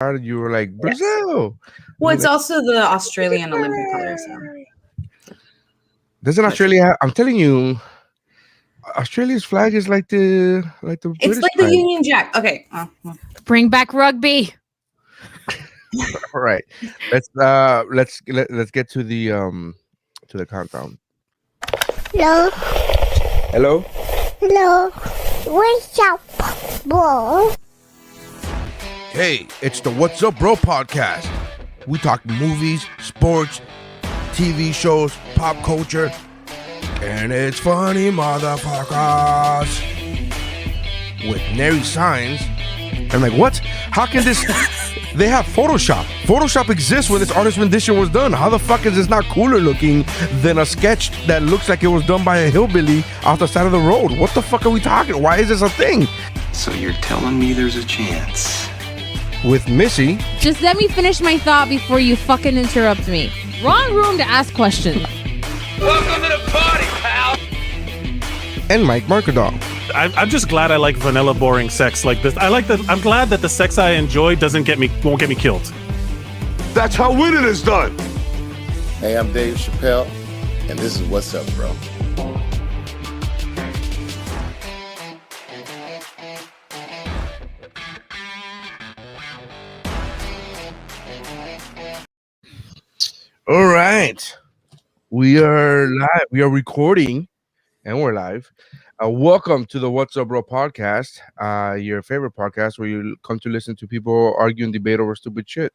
You were like, Yes. Brazil. Well, it's also the Australian Olympic color. So. Doesn't Australia? I'm telling you, Australia's flag is like the It's British like flag. the Union Jack. Okay. Bring back rugby. All right, let's get to the countdown. Hello. Hello. Hello. What's up, bro? Hey, it's the What's Up Bro podcast. We talk movies, sports, TV shows, pop culture, and it's funny, motherfuckers. With Nery Signs. I'm like, what? How can this... They have Photoshop. Photoshop exists when this artist rendition was done. How the fuck is this not cooler looking than a sketch that looks like it was done by a hillbilly off the side of the road? What the fuck are we talking? Why is this a thing? So you're telling me there's a chance? With Missy. Just let me finish my thought before you fucking interrupt me. Wrong room to ask questions. Welcome to the party, pal! And Mike Markadal. I'm just glad I like vanilla boring sex like this. I'm glad that the sex I enjoy won't get me killed. That's how winning is done. Hey, I'm Dave Chappelle, and this is What's Up, Bro. All right. We are live. We are recording and we're live. Welcome to the What's Up Bro podcast, your favorite podcast where you come to listen to people argue and debate over stupid shit.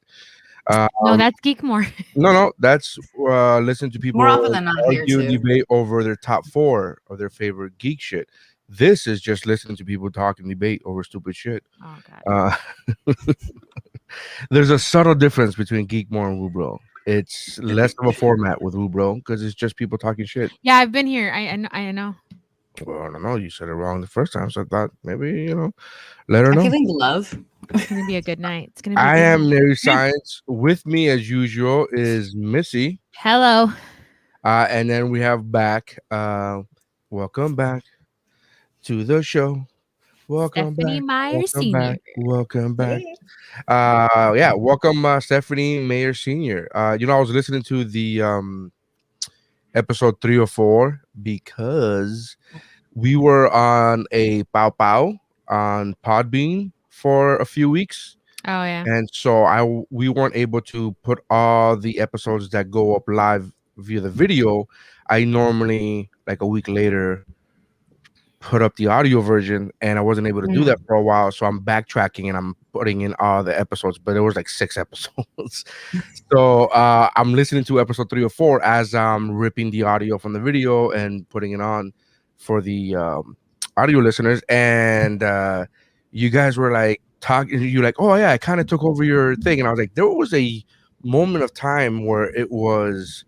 No, that's Geekmore. No, that's listen to people More often than not argue and here, too. debate over their top 4 of their favorite geek shit. This is just listening to people talk and debate over stupid shit. Oh, God. There's a subtle difference between Geekmore and WuBro. It's less of a format with WuBro because it's just people talking shit. Yeah, I've been here. I know. Well, I don't know. You said it wrong the first time, so I thought maybe, let her know. I'm feeling love. It's going to be a good night. It's gonna be I a good am night. Nery Science. With me, as usual, is Missy. Hello. And then we have back. Welcome back to the show. Welcome Stephanie back. Meyer-Senior. Welcome back. Welcome, Stephanie Meyer-Senior. I was listening to the episode 3 or 4 because we were on a Pow Pow on Podbean for a few weeks. Oh, yeah. And so we weren't able to put all the episodes that go up live via the video. I normally, like a week later, put up the audio version, and I wasn't able to do that for a while. So I'm backtracking and I'm putting in all the episodes, but it was like 6 episodes. So I'm listening to episode 3 or 4 as I'm ripping the audio from the video and putting it on for the audio listeners. And you guys were like talking, you're like, oh yeah, I kind of took over your thing. And I was like, there was a moment of time where it was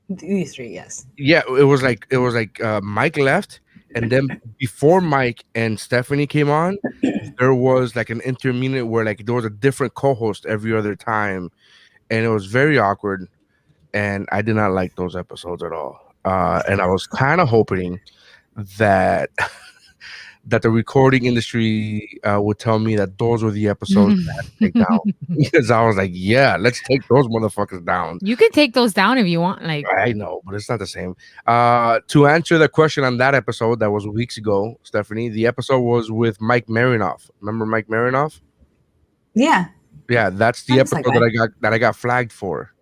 These 3, yes. yeah, it was like Mike left, and then before Mike and Stephanie came on, there was like an intermediate where like there was a different co-host every other time, and it was very awkward, and I did not like those episodes at all. And I was kind of hoping that the recording industry would tell me that those were the episodes that I had to take down, because I was like, yeah, let's take those motherfuckers down. You can take those down if you want. Like, I know, but it's not the same. To answer the question on that episode that was weeks ago, Stephanie, the episode was with Mike Marinoff. Remember Mike Marinoff? Yeah. Yeah, that's the Sounds episode like that I got flagged for.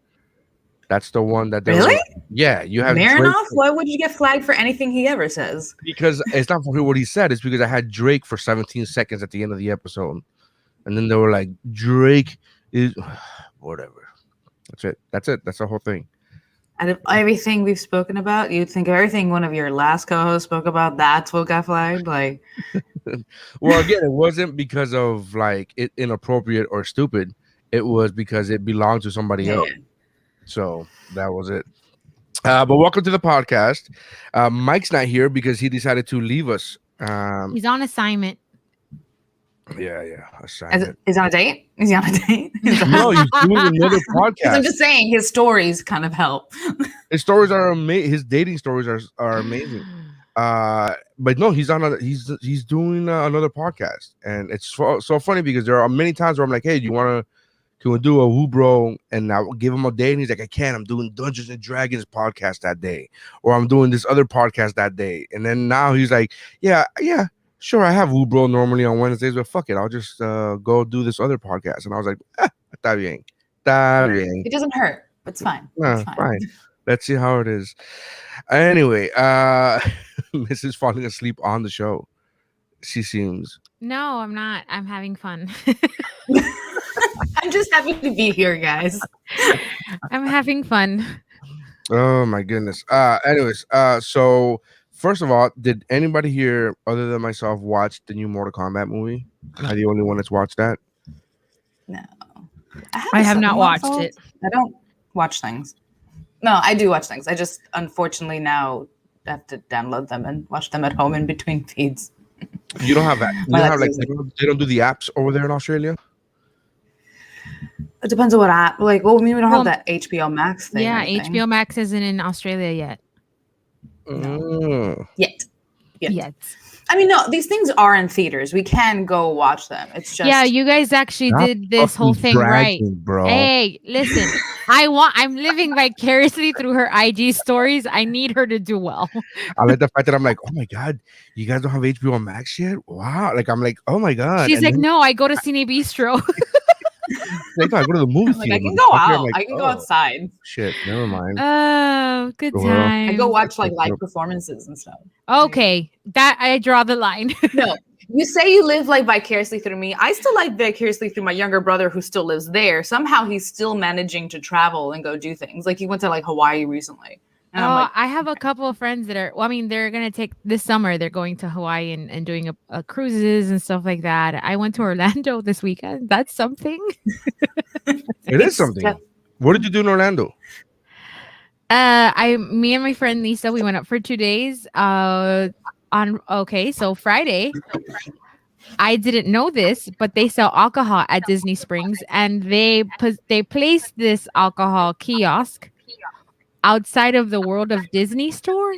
That's the one that they Really? Yeah, you have Marinoff? Drake Why would you get flagged for anything he ever says? because it's not for what he said. It's because I had Drake for 17 seconds at the end of the episode, and then they were like, Drake is whatever. That's it. That's the whole thing. Out of everything we've spoken about, you'd think everything one of your last co-hosts spoke about, that's what got flagged? Like, Well, again, it wasn't because of like it inappropriate or stupid. It was because it belonged to somebody yeah. else. So that was it. But welcome to the podcast. Mike's not here because he decided to leave us. he's on assignment. Yeah. Assignment. Is he on a date? Is he on a date? No, he's doing another I'm podcast. just saying his stories kind of help. His stories are amazing. His dating stories are amazing. But no, he's doing another podcast, and it's so funny because there are many times where I'm like, hey, do you want to? Can we do a WuBro? And I'll give him a day, and he's like, I can't. I'm doing Dungeons and Dragons podcast that day, or I'm doing this other podcast that day. And then now he's like, yeah, sure. I have WuBro normally on Wednesdays, but fuck it, I'll just go do this other podcast. And I was like, está bien. It doesn't hurt. It's fine. It's fine. Let's see how it is. Anyway, Mrs. falling asleep on the show. She seems. No, I'm not. I'm having fun. I'm just happy to be here, guys. I'm having fun. Oh my goodness. Anyways, so first of all, did anybody here other than myself watch the new Mortal Kombat movie? Am I the only one that's watched that? No. I have not watched it. I don't watch things. No, I do watch things. I just unfortunately now have to download them and watch them at home in between feeds. You don't have that. You don't have, like, they don't do the apps over there in Australia? It depends on what app. Like, well, I mean, we don't have that HBO Max thing. Yeah, HBO Max isn't in Australia yet. No. Yet. Yes. I mean, no, these things are in theaters. We can go watch them. It's just you guys actually did this whole thing right, bro. Hey, listen, I'm living vicariously through her IG stories. I need her to do well. I like the fact that I'm like, oh my god, you guys don't have HBO Max yet? Wow. Like, I'm like, oh my god. She's and like, then, no, I go to Cine Bistro. like, I go to the movie theater. I can go out. Like, I can go outside. Shit, never mind. Oh, good time. I go watch like live performances and stuff. Okay, that I draw the line. No, you say you live like vicariously through me. I still live vicariously through my younger brother who still lives there. Somehow he's still managing to travel and go do things. Like he went to like Hawaii recently. And I'm like, I have a couple of friends that are. Well, I mean, they're gonna take this summer. They're going to Hawaii and doing a cruises and stuff like that. I went to Orlando this weekend. That's something. It is something. What did you do in Orlando? Me and my friend Lisa, we went up for 2 days. So Friday, I didn't know this, but they sell alcohol at Disney Springs, and they placed this alcohol kiosk outside of the World of Disney store.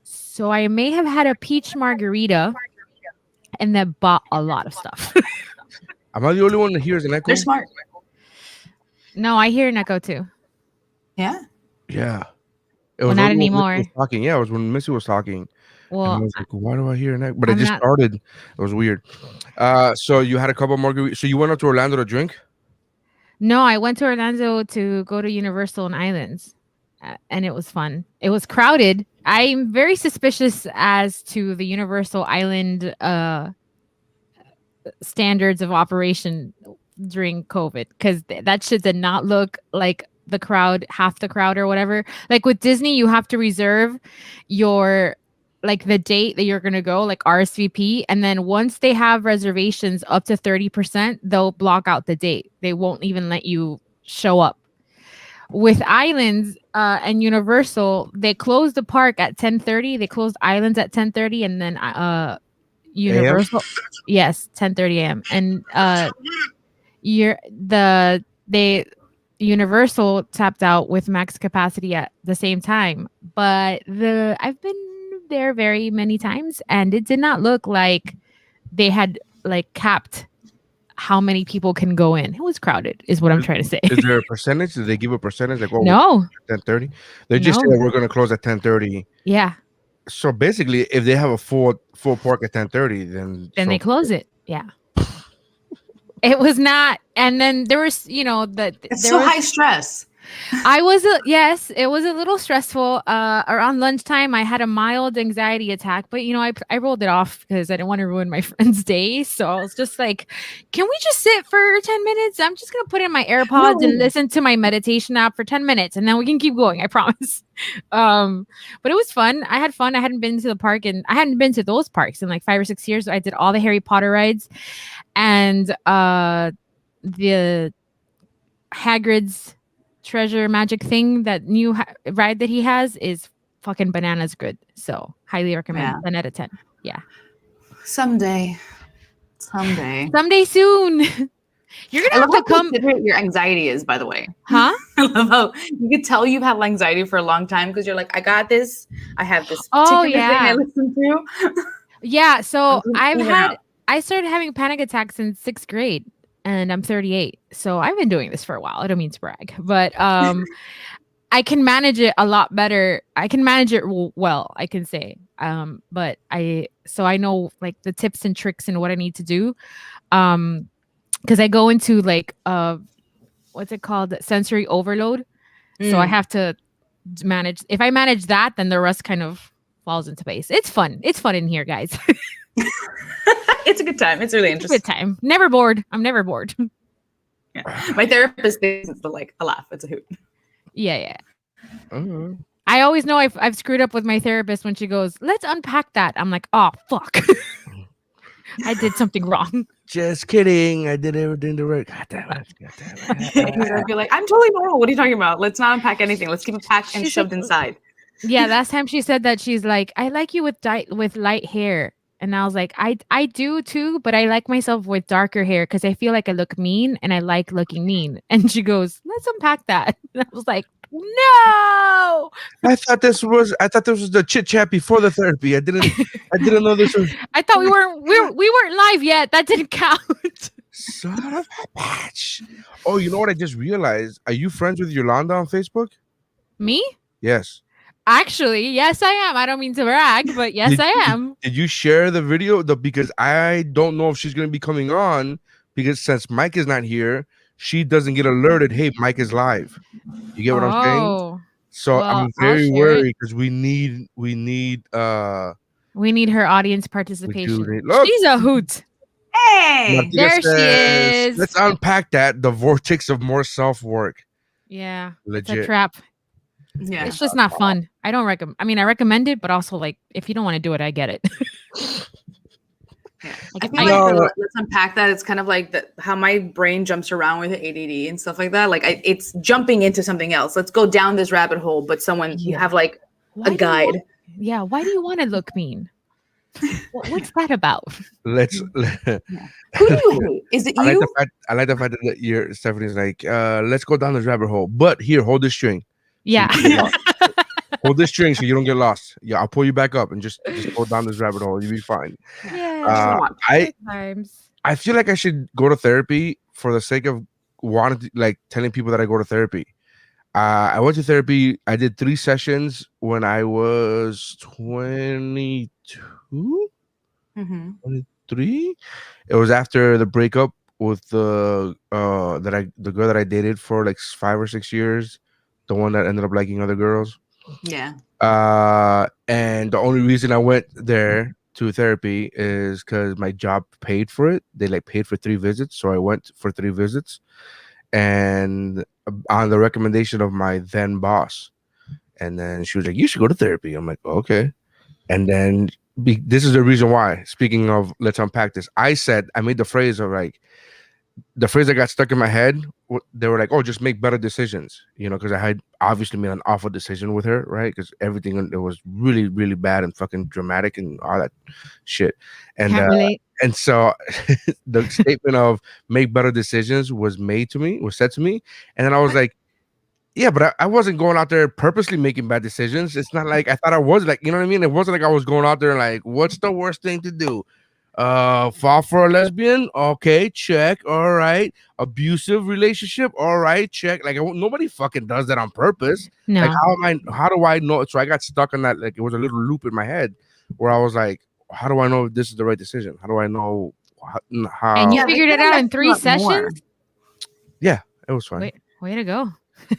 So I may have had a peach margarita and then bought a lot of stuff. Am I the only one that hears an echo? they're smart. No, I hear an echo too. Yeah. Yeah. It Well, not anymore. Talking. Yeah, it was when Missy was talking. Well, and I was like, why do I hear an echo? But I'm it just not- started. It was weird. So you had a couple of margaritas. So you went up to Orlando to drink? No, I went to Orlando to go to Universal and Islands, and it was fun. It was crowded. I'm very suspicious as to the Universal Island standards of operation during COVID, because that shit did not look like the crowd, half the crowd or whatever. Like with Disney, you have to reserve your like the date that you're going to go, like RSVP. And then once they have reservations up to 30%, they'll block out the date. They won't even let you show up. With Islands and Universal, they closed the park at 10:30. They closed Islands at 10:30, and then Universal, yes, 10:30 a.m. And Universal tapped out with max capacity at the same time. But I've been there very many times, and it did not look like they had like capped how many people can go in. It was crowded, is what I'm trying to say. Is there a percentage? Did they give a percentage? Like, oh, No. 10:30. They just said we're going to close at 10:30. Yeah. So basically, if they have a full park at 10:30, then They close it. Yeah. It was not. And then there was, It's so high stress. it was a little stressful. Around lunchtime, I had a mild anxiety attack, but I rolled it off because I didn't want to ruin my friend's day. So I was just like, can we just sit for 10 minutes? I'm just going to put in my AirPods and listen to my meditation app for 10 minutes, and then we can keep going. I promise. But it was fun. I had fun. I hadn't been to the park, and I hadn't been to those parks in like 5 or 6 years. I did all the Harry Potter rides, and the Hagrid's treasure magic thing, that new ride that he has, is fucking bananas good. So highly recommend. Yeah. 10 out of 10. Yeah. Someday. Someday soon. You're I gonna love have to how come, considerate your anxiety is, by the way. huh? I love how you could tell you've had anxiety for a long time because you're like, I got this. I have this Oh particular thing I yeah, listen to. yeah. So I'm in and out. I started having panic attacks in 6th grade, and I'm 38. So I've been doing this for a while. I don't mean to brag, but I can manage it a lot better. I can manage it well, I can say. But I know like the tips and tricks and what I need to do. Because I go into like what's it called? Sensory overload. So I have to manage. If I manage that, then the rest kind of falls into place. It's fun. It's fun in here, guys. It's a good time. It's really It's a interesting. good time. Never bored. I'm never bored. Yeah. My therapist thinks it's like a laugh. It's a hoot. Yeah. Mhm. I always know I've screwed up with my therapist when she goes, "Let's unpack that." I'm like, "Oh fuck, I did something wrong." Just kidding. I did everything the right. God damn it. God damn it. I'd be like, I'm totally normal. What are you talking about? Let's not unpack anything. Let's keep it packed and She's shoved like, inside. Yeah, last time she said that, she's like, "I like you with light hair," and I was like, "I do too, but I like myself with darker hair because I feel like I look mean and I like looking mean." And she goes, "Let's unpack that." And I was like, "No." I thought this was the chit chat before the therapy. I didn't know this was I thought we weren't live yet. That didn't count. son of a bitch. Oh, you know what I just realized? Are you friends with Yolanda on Facebook? Me? Yes. Actually, yes, I am. I don't mean to brag, but yes, I am. Did you share the video? Because I don't know if she's gonna be coming on because since Mike is not here, she doesn't get alerted. Hey, Mike is live. You get what I'm saying? Oh, So well, I'm I'll very share it. worried because we need We need her audience participation. Look, She's a hoot. Hey. Martina There she says, is. let's unpack that. The vortex of more self-work. Yeah, it's Legit. a trap. Yeah. It's just not fun. I don't recommend. I mean, I recommend it, but also like if you don't want to do it, I get it. Yeah. Like, I feel I- like No, for no. let's unpack that. It's kind of like how my brain jumps around with ADD and stuff like that. Like it's jumping into something else. Let's go down this rabbit hole. But you Yeah. have like Why a do you guide. want- yeah, why do you want to look mean? What's that about? Let's Who do you hate? Is it I like you? the fact that you're Stephanie's like, let's go down this rabbit hole. But here, hold this string. Yeah. Hold this string so you don't get lost. Yeah, I'll pull you back up and just go down this rabbit hole. You'll be fine. Yeah. Times. I feel like I should go to therapy for the sake of wanting to, like telling people that I go to therapy. I went to therapy. I did 3 sessions when I was 22, Mm-hmm. 23. It was after the breakup with the girl that I dated for like 5 or 6 years, the one that ended up liking other girls. Yeah. And the only reason I went there to therapy is because my job paid for it. They like paid for 3 visits, so I went for 3 visits, and on the recommendation of my then boss. And then she was like, "You should go to therapy." I'm like, "Okay." And then this is the reason why. Speaking of, let's unpack this. I made the phrase of like the phrase that got stuck in my head. They were like, "Oh, just make better decisions," because I had obviously made an awful decision with her, right? Because everything it was really, really bad and fucking dramatic and all that shit. And Can't relate. and so the statement of make better decisions was said to me, and then I was like, yeah, but I wasn't going out there purposely making bad decisions. It's not like I thought I was, like, you know what I mean? It wasn't like I was going out there like, what's the worst thing to do? Fall for a lesbian? Okay, check. All right. Abusive relationship? All right, check. Like nobody fucking does that on purpose. No. Like how do I know? So I got stuck on that. Like it was a little loop in my head where I was like, how do I know if this is the right decision? How do I know how? And you Yeah, figured they it kinda out in mess 3 you up more. sessions? Yeah, it was fine. Way to go.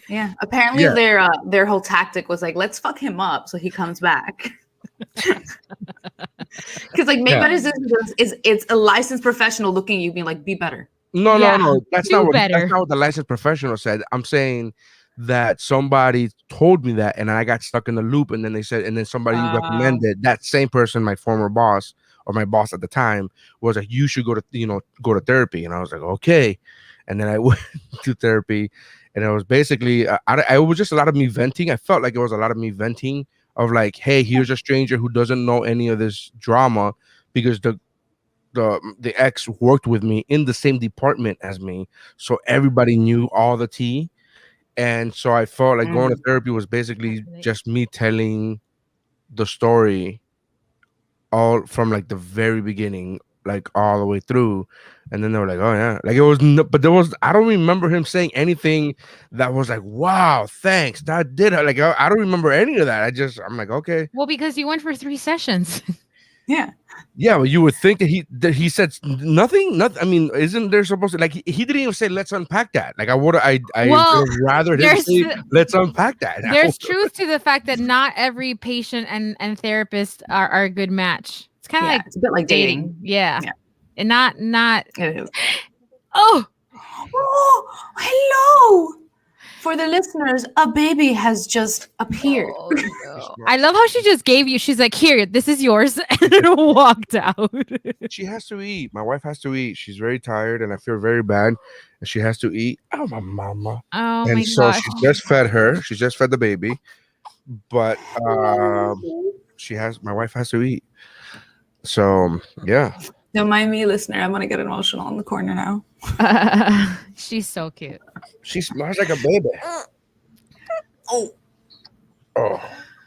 Yeah. Apparently Yeah. their whole tactic was like, let's fuck him up so he comes back. Because like make better decisions is it's a licensed professional looking at you being like, be better. No. That's do not better. what the licensed professional said. I'm saying that somebody told me that, and I got stuck in the loop. And then somebody recommended that same person, my former boss or my boss at the time, was like, you should go to therapy. And I was like, okay. And then I went to therapy, and it was basically it was just a lot of me venting. I felt like it was a lot of me venting of like, hey, here's a stranger who doesn't know any of this drama, because the ex worked with me in the same department as me, so everybody knew all the tea. And so I felt like going to therapy was basically just me telling the story all from like the very beginning, like all the way through. And then they were like, oh yeah, like it was but there was, I don't remember him saying anything that was like, wow, thanks, that did it. Like I don't remember any of that. I'm like, okay. Well, because you went for 3 sessions. Yeah, well, you would think that he said nothing. I mean, isn't there supposed to, like, he didn't even say let's unpack that. Like I would Well, have rather him say let's unpack that. There's truth to the fact that not every patient and therapist are a good match. It's kind of like it's a bit like dating. Yeah. And not It is. oh, hello. For the listeners, a baby has just appeared. Oh, no. I love how she just gave you. She's like, here, this is yours, and walked out. She has to eat. My wife has to eat. She's very tired, and I feel very bad. And she has to eat. Oh, my mama. Oh, and my so gosh. she just fed her. She just fed the baby. But my wife has to eat. So, yeah. Don't mind me, listener. I'm going to get emotional in the corner now. She's so cute. She smells like a baby. Oh.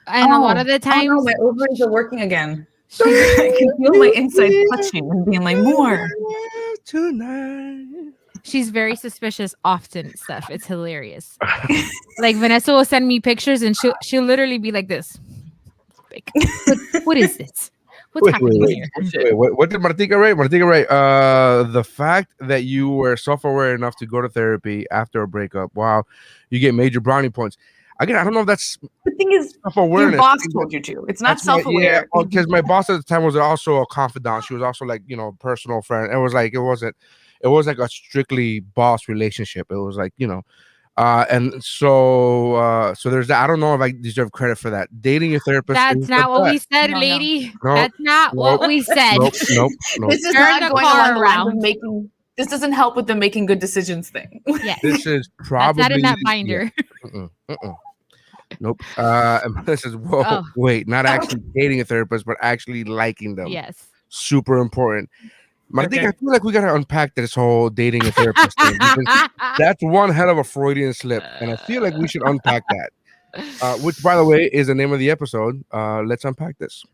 And a lot of the times, my ovaries are working again. I can feel my insides touching and being like, more. Tonight. she's very suspicious often, Steph. It's hilarious. Like Vanessa will send me pictures and she'll literally be like this. Like, what is this? What's happening here? What did Martika write? Martika write, the fact that you were self-aware enough to go to therapy after a breakup. Wow, you get major brownie points. Again, I don't know if that's the thing is self-awareness. Your boss told you to. It's not self-aware. Because my boss at the time was also a confidant. She was also like, a personal friend. It was like it was like a strictly boss relationship. It was like, and so there's that. I don't know if I deserve credit for that. Dating your therapist. That's not what we said, lady. That's not what we said. Nope. This is Turn not the going car along the lines of making. This doesn't help with the making good decisions thing. Yes. This is probably that's not in that binder. Yeah. Nope. This is wait, not actually dating a therapist, but actually liking them. Yes. Super important. I think I feel like we gotta unpack this whole dating a therapist thing. That's one hell of a Freudian slip, and I feel like we should unpack that. Which, by the way, is the name of the episode. Let's unpack this.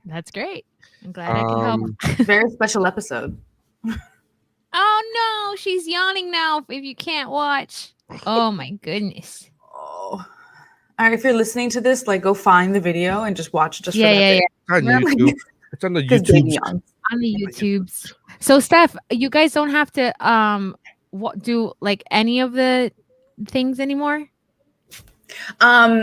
That's great. I'm glad I can help. Very special episode. Oh no, she's yawning now. If you can't watch, oh my goodness. Oh. All right, if you're listening to this, like, go find the video and just watch it. Yeah. It's on YouTube. It's on the YouTube. On the YouTubes. So, Steph, you guys don't have to do like any of the things anymore. Yeah, I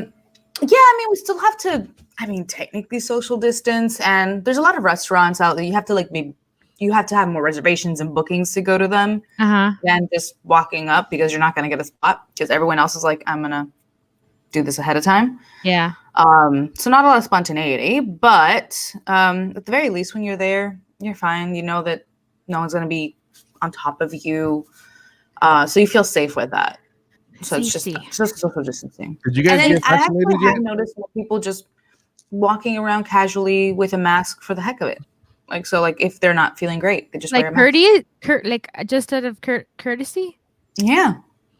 mean, we still have to. I mean, technically social distance, and there's a lot of restaurants out there. You have to you have to have more reservations and bookings to go to them than just walking up, because you're not going to get a spot because everyone else is like, I'm gonna do this ahead of time. Yeah. So not a lot of spontaneity, but at the very least, when you're there, you're fine. You know that no one's going to be on top of you. So you feel safe with that. So it's just social distancing. Did you guys get vaccinated yet? I have noticed more people just walking around casually with a mask for the heck of it. Like, so like if they're not feeling great, they just wear a mask. Like just out of courtesy? Yeah.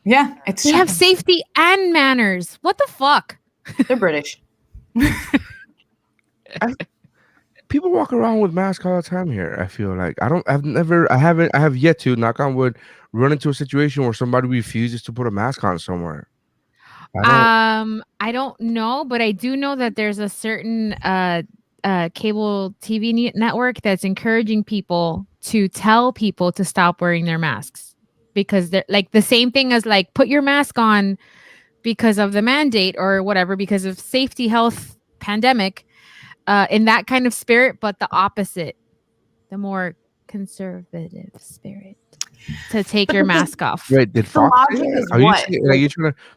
Yeah. They have safety and manners. What the fuck? They're British. People walk around with masks all the time here. I feel like I have yet to, knock on wood, run into a situation where somebody refuses to put a mask on somewhere. I don't know, but I do know that there's a certain cable TV network that's encouraging people to tell people to stop wearing their masks, because they're like the same thing as like put your mask on because of the mandate or whatever, because of safety, health, pandemic, in that kind of spirit, but the opposite, the more conservative spirit, to take your mask off. Right? Did Fox?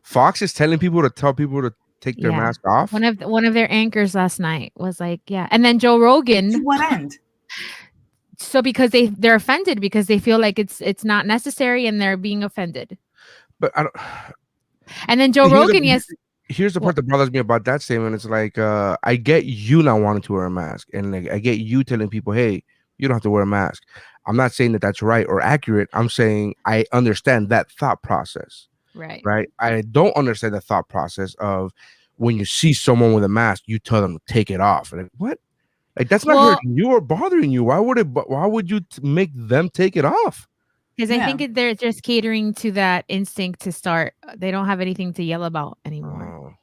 Fox is telling people to tell people to take their mask off. One of their anchors last night was like, yeah, and then Joe Rogan. To what end? So because they're offended because they feel like it's not necessary and they're being offended. But I don't. And then Joe Rogan, Here's the part that bothers me about that statement. It's like, I get you not wanting to wear a mask, and like I get you telling people, hey, you don't have to wear a mask. I'm not saying that that's right or accurate. I'm saying I understand that thought process. Right. I don't understand the thought process of when you see someone with a mask, you tell them to take it off. Like, what? Like, that's not hurting you or bothering you. Why would you make them take it off? Because I think they're just catering to that instinct to start. They don't have anything to yell about anymore.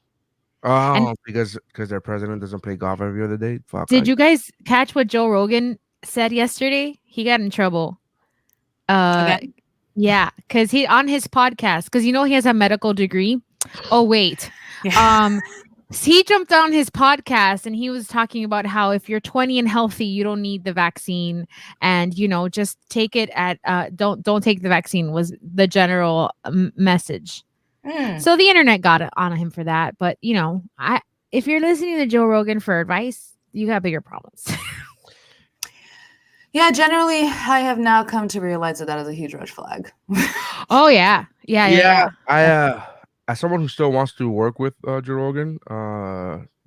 Because their president doesn't play golf every other day. Fuck. Did you guys catch what Joe Rogan said yesterday? He got in trouble. Yeah, because he on his podcast, because he has a medical degree. Oh wait, he jumped on his podcast and he was talking about how if you're 20 and healthy, you don't need the vaccine, and just take it at don't take the vaccine was the general message. So the internet got on him for that, but if you're listening to Joe Rogan for advice, you got bigger problems. Yeah, generally, I have now come to realize that is a huge red flag. Oh yeah. I as someone who still wants to work with Joe Rogan,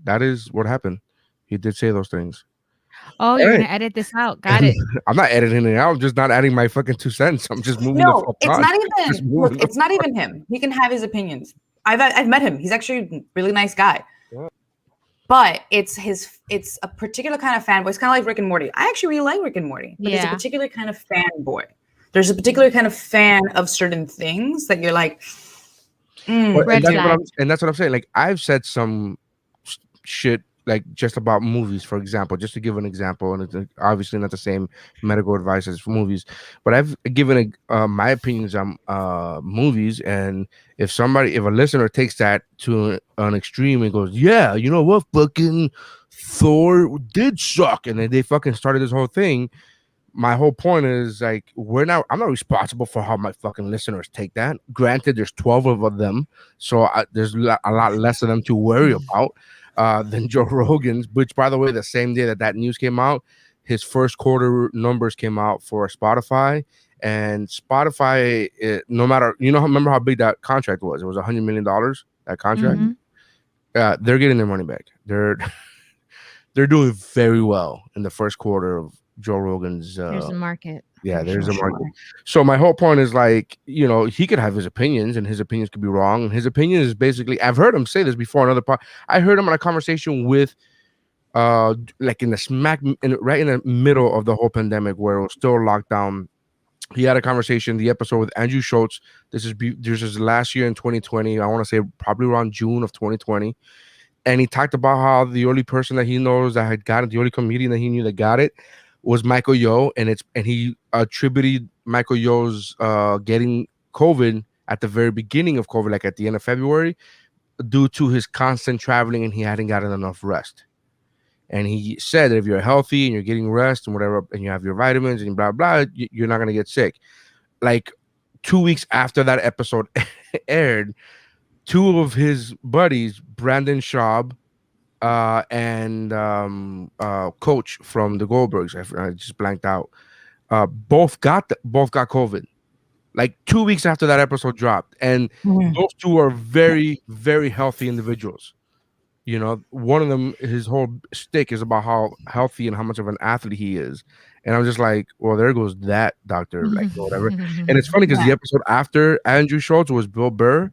that is what happened. He did say those things. Oh, you're gonna edit this out. Got it. I'm not editing it out. I'm just not adding my fucking 2 cents. I'm just moving. No, it's not even. Look, it's not even him. He can have his opinions. I've met him. He's actually a really nice guy. Yeah. But it's a particular kind of fanboy. It's kind of like Rick and Morty. I actually really like Rick and Morty, but it's a particular kind of fanboy. There's a particular kind of fan of certain things that you're like, and that's what I'm saying. Like, I've said some shit, like just about movies, for example, just to give an example, and it's obviously not the same medical advice as for movies, but I've given my opinions on movies, and if a listener takes that to an extreme and goes, yeah, you know what, fucking Thor did suck, and then they fucking started this whole thing, my whole point is, like, I'm not responsible for how my fucking listeners take that. Granted, there's 12 of them, so there's a lot less of them to worry about than Joe Rogan's, which, by the way, the same day that news came out, his first quarter numbers came out for Spotify, and Spotify, no matter, remember how big that contract was? It was $100 million, that contract. Mm-hmm. They're getting their money back. They're doing very well in the first quarter of Joe Rogan's. There's a market. Yeah, there's a market. So my whole point is, like, he could have his opinions, and his opinions could be wrong. And his opinion is basically, I've heard him say this before on other pod. I heard him in a conversation with, like right in the middle of the whole pandemic where it was still locked down. He had a conversation, the episode with Andrew Schultz. This is last year in 2020. I want to say probably around June of 2020. And he talked about how the only person that he knows that had got it, the only comedian that he knew that got it, was Michael Yo, and he attributed Michael Yo's getting COVID at the very beginning of COVID, like at the end of February, due to his constant traveling, and he hadn't gotten enough rest. And he said that if you're healthy and you're getting rest and whatever, and you have your vitamins and blah blah, you're not gonna get sick. Like 2 weeks after that episode aired, two of his buddies, Brandon Schaub, and Coach from the Goldbergs, I just blanked out. Both got COVID, like 2 weeks after that episode dropped, and those two are very, very healthy individuals. One of them, his whole shtick is about how healthy and how much of an athlete he is, and I'm just like, well, there goes that doctor, like, whatever. And it's funny because the episode after Andrew Schultz was Bill Burr.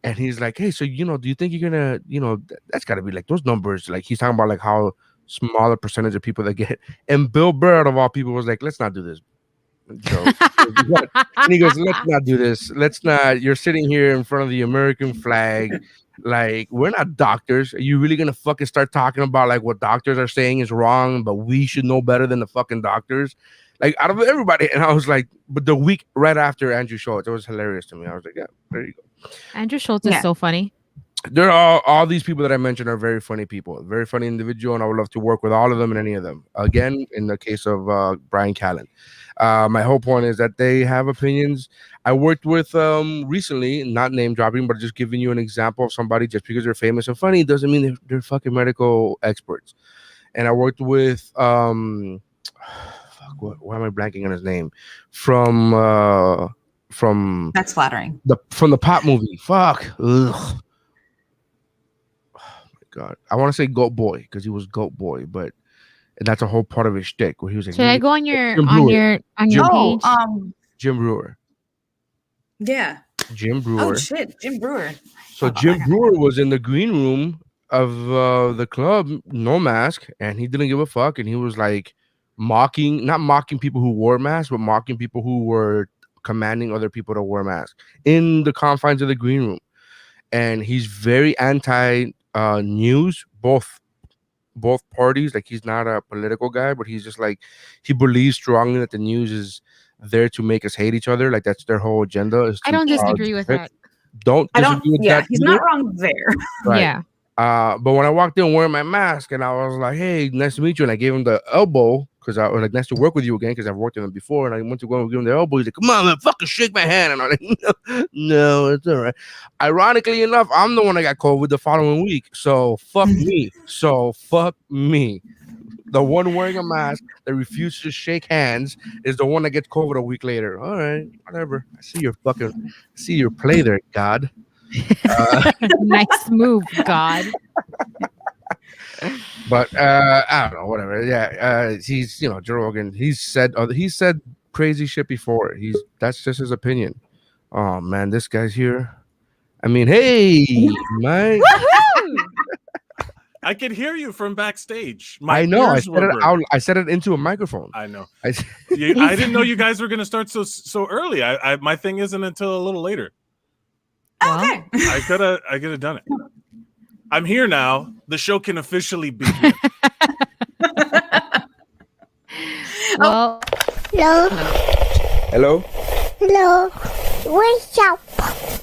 And he's like, hey, so, do you think you're going to, that's got to be like those numbers. Like, he's talking about like how smaller percentage of people that get. And Bill Burr, out of all people, was like, let's not do this. And he goes, let's not do this. Let's not. You're sitting here in front of the American flag. Like, we're not doctors. Are you really going to fucking start talking about like what doctors are saying is wrong, but we should know better than the fucking doctors? Like, out of everybody. And I was like, but the week right after Andrew Schultz, it was hilarious to me. I was like, yeah, there you go. Andrew Schultz is so funny. There are all these people that I mentioned are very funny people, very funny individual, and I would love to work with all of them and any of them. Again, in the case of Brian Callen, my whole point is that they have opinions. I worked with recently, not name dropping, but just giving you an example of somebody. Just because they're famous and funny doesn't mean they're fucking medical experts. And I worked with why am I blanking on his name? From that's flattering. From the Pop movie. Fuck. Ugh. Oh my god. I want to say Goat Boy because he was Goat Boy, but and that's a whole part of his shtick where he was like, Should I go on your Jim on Brewer. your on your Oh, page? Jim Brewer. yeah. Jim Oh Brewer. shit, Jim Brewer. So Jim Brewer was in the green room of the club, no mask, and he didn't give a fuck, and he was like not mocking people who wore masks, but mocking people who were commanding other people to wear masks in the confines of the green room. And he's very anti news, both parties. Like, he's not a political guy, but he's just like, he believes strongly that the news is there to make us hate each other. Like, that's their whole agenda. Is I don't disagree with that. Don't disagree with that he's either. not wrong there. Right. Yeah. But when I walked in wearing my mask and I was like, hey, nice to meet you, and I gave him the elbow because I was like, nice to work with you again, because I've worked with him before, and I went to go and give him the elbow. He's like, come on, man, fucking shake my hand. And I'm like, no, it's all right. Ironically enough, I'm the one that got COVID the following week, so fuck me. The one wearing a mask that refuses to shake hands is the one that gets COVID a week later. All right, whatever. I see your play there, God. Nice move, God. But I don't know, whatever. Yeah, he's Joe Rogan. He said crazy shit before. That's just his opinion. Oh man, this guy's here. I mean, hey, Mike. I could hear you from backstage. I know. I ears said were it burning. out. I said it into a microphone. I know. I I didn't know you guys were gonna start so early. My thing isn't until a little later. Okay. I could have done it. I'm here now. The show can officially begin. Well, Hello. Hello. Hello. 我小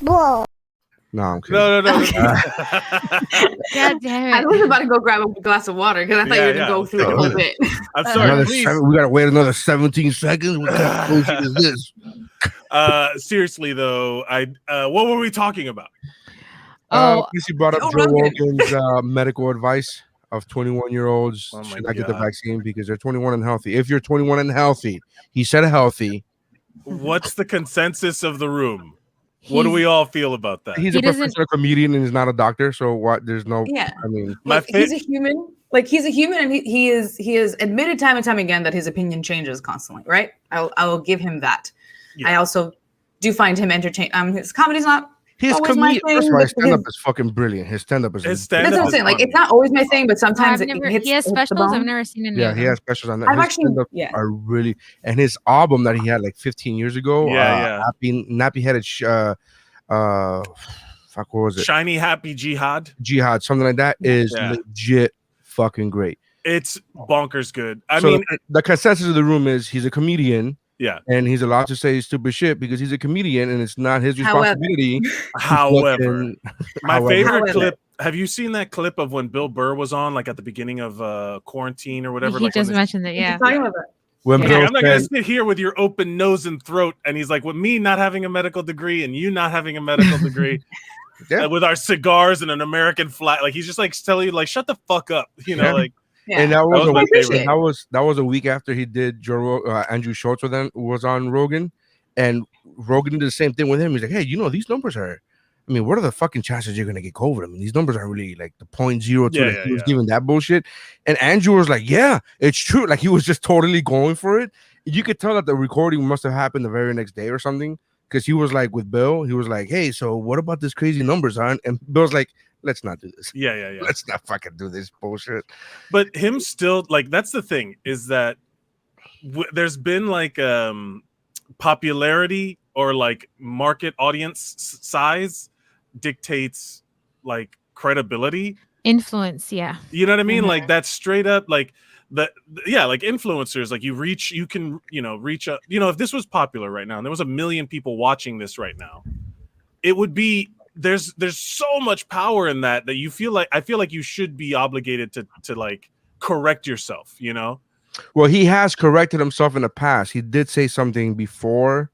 宝。 No, I'm kidding. No. God damn I it. was about to go grab a glass of water because I thought you were gonna go through the whole bit. I'm sorry. Please. We gotta wait another 17 seconds. What kind of bullshit is this? Seriously though, what were we talking about? Missy brought up Joe Joe Rogan. Rogan's medical advice of 21-year-olds should not get the vaccine because they're 21 and healthy. If you're 21 and healthy, he said healthy. What's the consensus of the room? What do we all feel about that? He's a professional comedian and he's not a doctor, so what? There's no. Yeah. I mean, He's a human. Like, he's a human, and he is admitted time and time again that his opinion changes constantly. Right? I will give him that. Yeah. I also do find him entertaining. His comedy's not his always my thing. First of all, his but stand-up is fucking brilliant. His stand-up is. That's what I'm saying. Like, it's not always my thing, but sometimes it hits. He has hits the specials. bone. I've never seen any. Yeah, of he them. has specials on that. I've His actually, stand-up are really, and his album that he had like 15 years ago. Nappy-headed. Fuck, what was it? Shiny Happy Jihad, something like that is legit fucking great. It's bonkers good. I So mean, the consensus of the room is he's a comedian. Yeah. And he's allowed to say stupid shit because he's a comedian and it's not his responsibility. However, my favorite However. clip. Have you seen that clip of when Bill Burr was on, like at the beginning of quarantine or whatever? He like just when mentioned it. Yeah. Talking about that. When Yeah, Bill I'm not gonna said, sit here with your open nose and throat, and he's like, with me not having a medical degree and you not having a medical degree, with our cigars and an American flag, like he's just like telling you, like, shut the fuck up, like. Yeah. and that was, my favorite. that was a week after he did Andrew Schultz was on Rogan, and Rogan did the same thing with him. He's like, hey, these numbers are. I mean, what are the fucking chances you're gonna get COVID? I mean, these numbers are really like the 0.02. He was giving that bullshit, and Andrew was like, "Yeah, it's true." Like he was just totally going for it. You could tell that the recording must have happened the very next day or something, because he was like with Bill. He was like, "Hey, so what about this crazy numbers, on?" And Bill's like, "Let's not do this. Yeah. Let's not fucking do this bullshit." But him still, like, that's the thing, is that there's been like popularity or like market audience size dictates like credibility, Influence. Yeah. you know what I mean? Mhm. Like that's straight up like like influencers, like you can reach up, if this was popular right now and there was 1 million people watching this right now, it would be there's so much power in that I feel like you should be obligated to like correct yourself, Well, he has corrected himself in the past. He did say something before,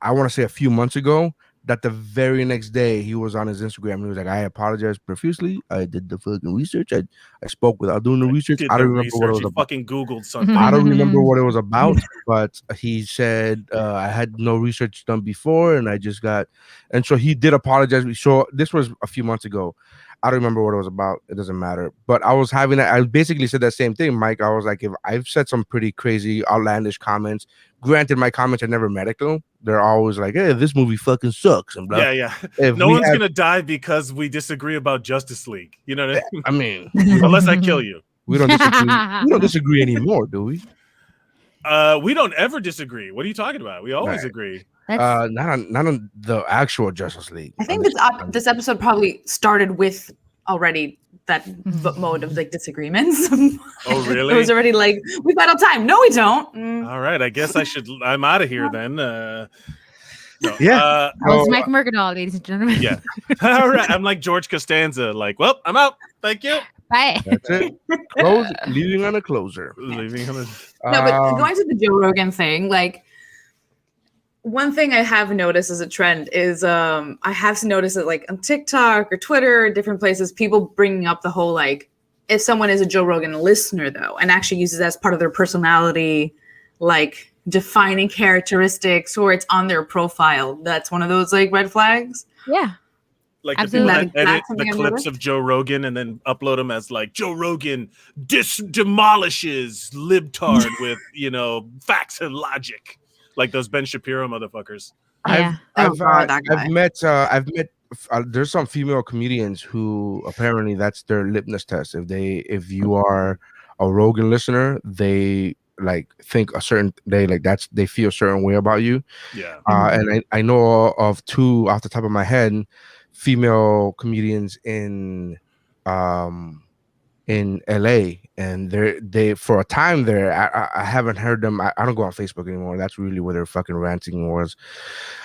I want to say a few months ago, that the very next day he was on his Instagram and he was like, I apologize profusely. I did the fucking research. I spoke without doing the research. Did I the don't remember what it was research. He about. fucking Googled something. I don't remember what it was about, but he said, I had no research done before and I just got, and so he did apologize. So this was a few months ago. I don't remember what it was about. It doesn't matter. But I was having I basically said that same thing, Mike. I was like, if I've said some pretty crazy, outlandish comments. Granted, my comments are never medical. They're always like, "Hey, this movie fucking sucks." And blah. Yeah. If No we one's had- gonna die because we disagree about Justice League. You know what I mean? I mean, Unless I kill you. we don't disagree. We don't disagree anymore, do we? We don't ever disagree. What are you talking about? We always Right. agree. Not on the actual Justice League. I think this episode probably started with already that mode of like disagreements. Oh, really? It was already like, we've got all time. No, we don't. All right. I guess I'm out of here then. No. Yeah. That was Mike Mercadal, ladies and gentlemen. Yeah. All right. I'm like George Costanza. Like, well, I'm out. Thank you. Bye. That's it. Leaving on a closer. Leaving on a... No, but going to the Joe Rogan thing, like one thing I have noticed as a trend is I have noticed that like on TikTok or Twitter, different places, people bringing up the whole like if someone is a Joe Rogan listener though, and actually uses that as part of their personality, like defining characteristics, or it's on their profile, that's one of those like red flags. Yeah. Like Absolutely. the people that edit That's the something I've clips noticed. of Joe Rogan and then upload them as like Joe Rogan demolishes libtard with facts and logic, like those Ben Shapiro motherfuckers. Yeah. I've that guy. met there's some female comedians who apparently that's their litmus test. If you are a Rogan listener, they like think a certain they feel a certain way about you. Yeah. And I know of two off the top of my head, female comedians in LA, and they for a time there, I haven't heard them. I don't go on Facebook anymore. That's really where their fucking ranting was.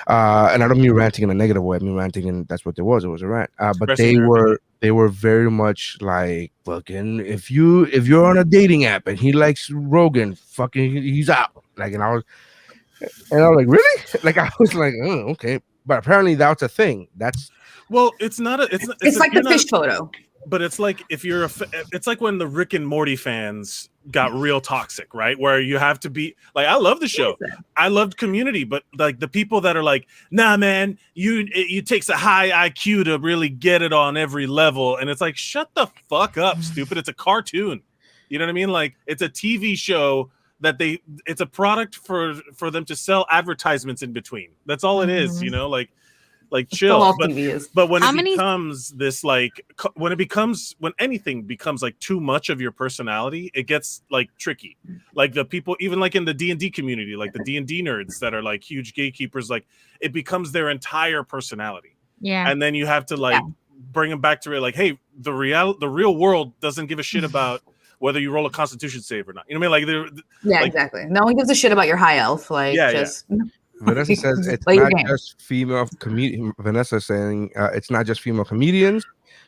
And I don't mean ranting in a negative way. I mean ranting, and that's what it was. It was a rant. But they were very much like fucking if you're on a dating app and he likes Rogan, fucking he's out. Like, and I was like, really? Like, I was like, oh, okay. But apparently that's a thing. Well, it's not a. It's like the fish photo. But it's like if you're it's like when the Rick and Morty fans got real toxic, right? Where you have to be like, I love the show, I loved Community, but like the people that are like, nah, man, it takes a high IQ to really get it on every level, and it's like, shut the fuck up, stupid. It's a cartoon, you know what I mean? Like it's a TV show that it's a product for them to sell advertisements in between. That's all it is, like chill. But when becomes this like when anything becomes like too much of your personality, it gets like tricky. Like the people even like in the D&D community, like the D&D nerds that are like huge gatekeepers, like it becomes their entire personality. Yeah. And then you have to like bring them back to it, like, hey, the real world doesn't give a shit about whether you roll a Constitution save or not. You know what I mean? Like exactly. No one gives a shit about your high elf. Like Vanessa says it's not just female comedians. Vanessa saying it's not just female comedians.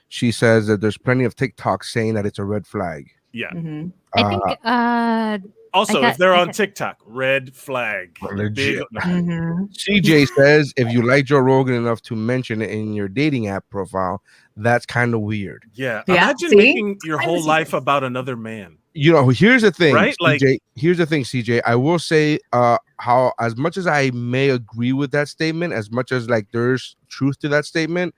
She says that there's plenty of TikToks saying that it's a red flag. Yeah. Mm-hmm. I think also if they're on TikTok, red flag. Legit. CJ says if you like Joe Rogan enough to mention it in your dating app profile, that's kind of weird. Yeah. Imagine making your whole life about another man. Here's the thing, right? CJ, here's the thing, CJ. I will say how as much as I may agree with that statement, as much as like there's truth to that statement,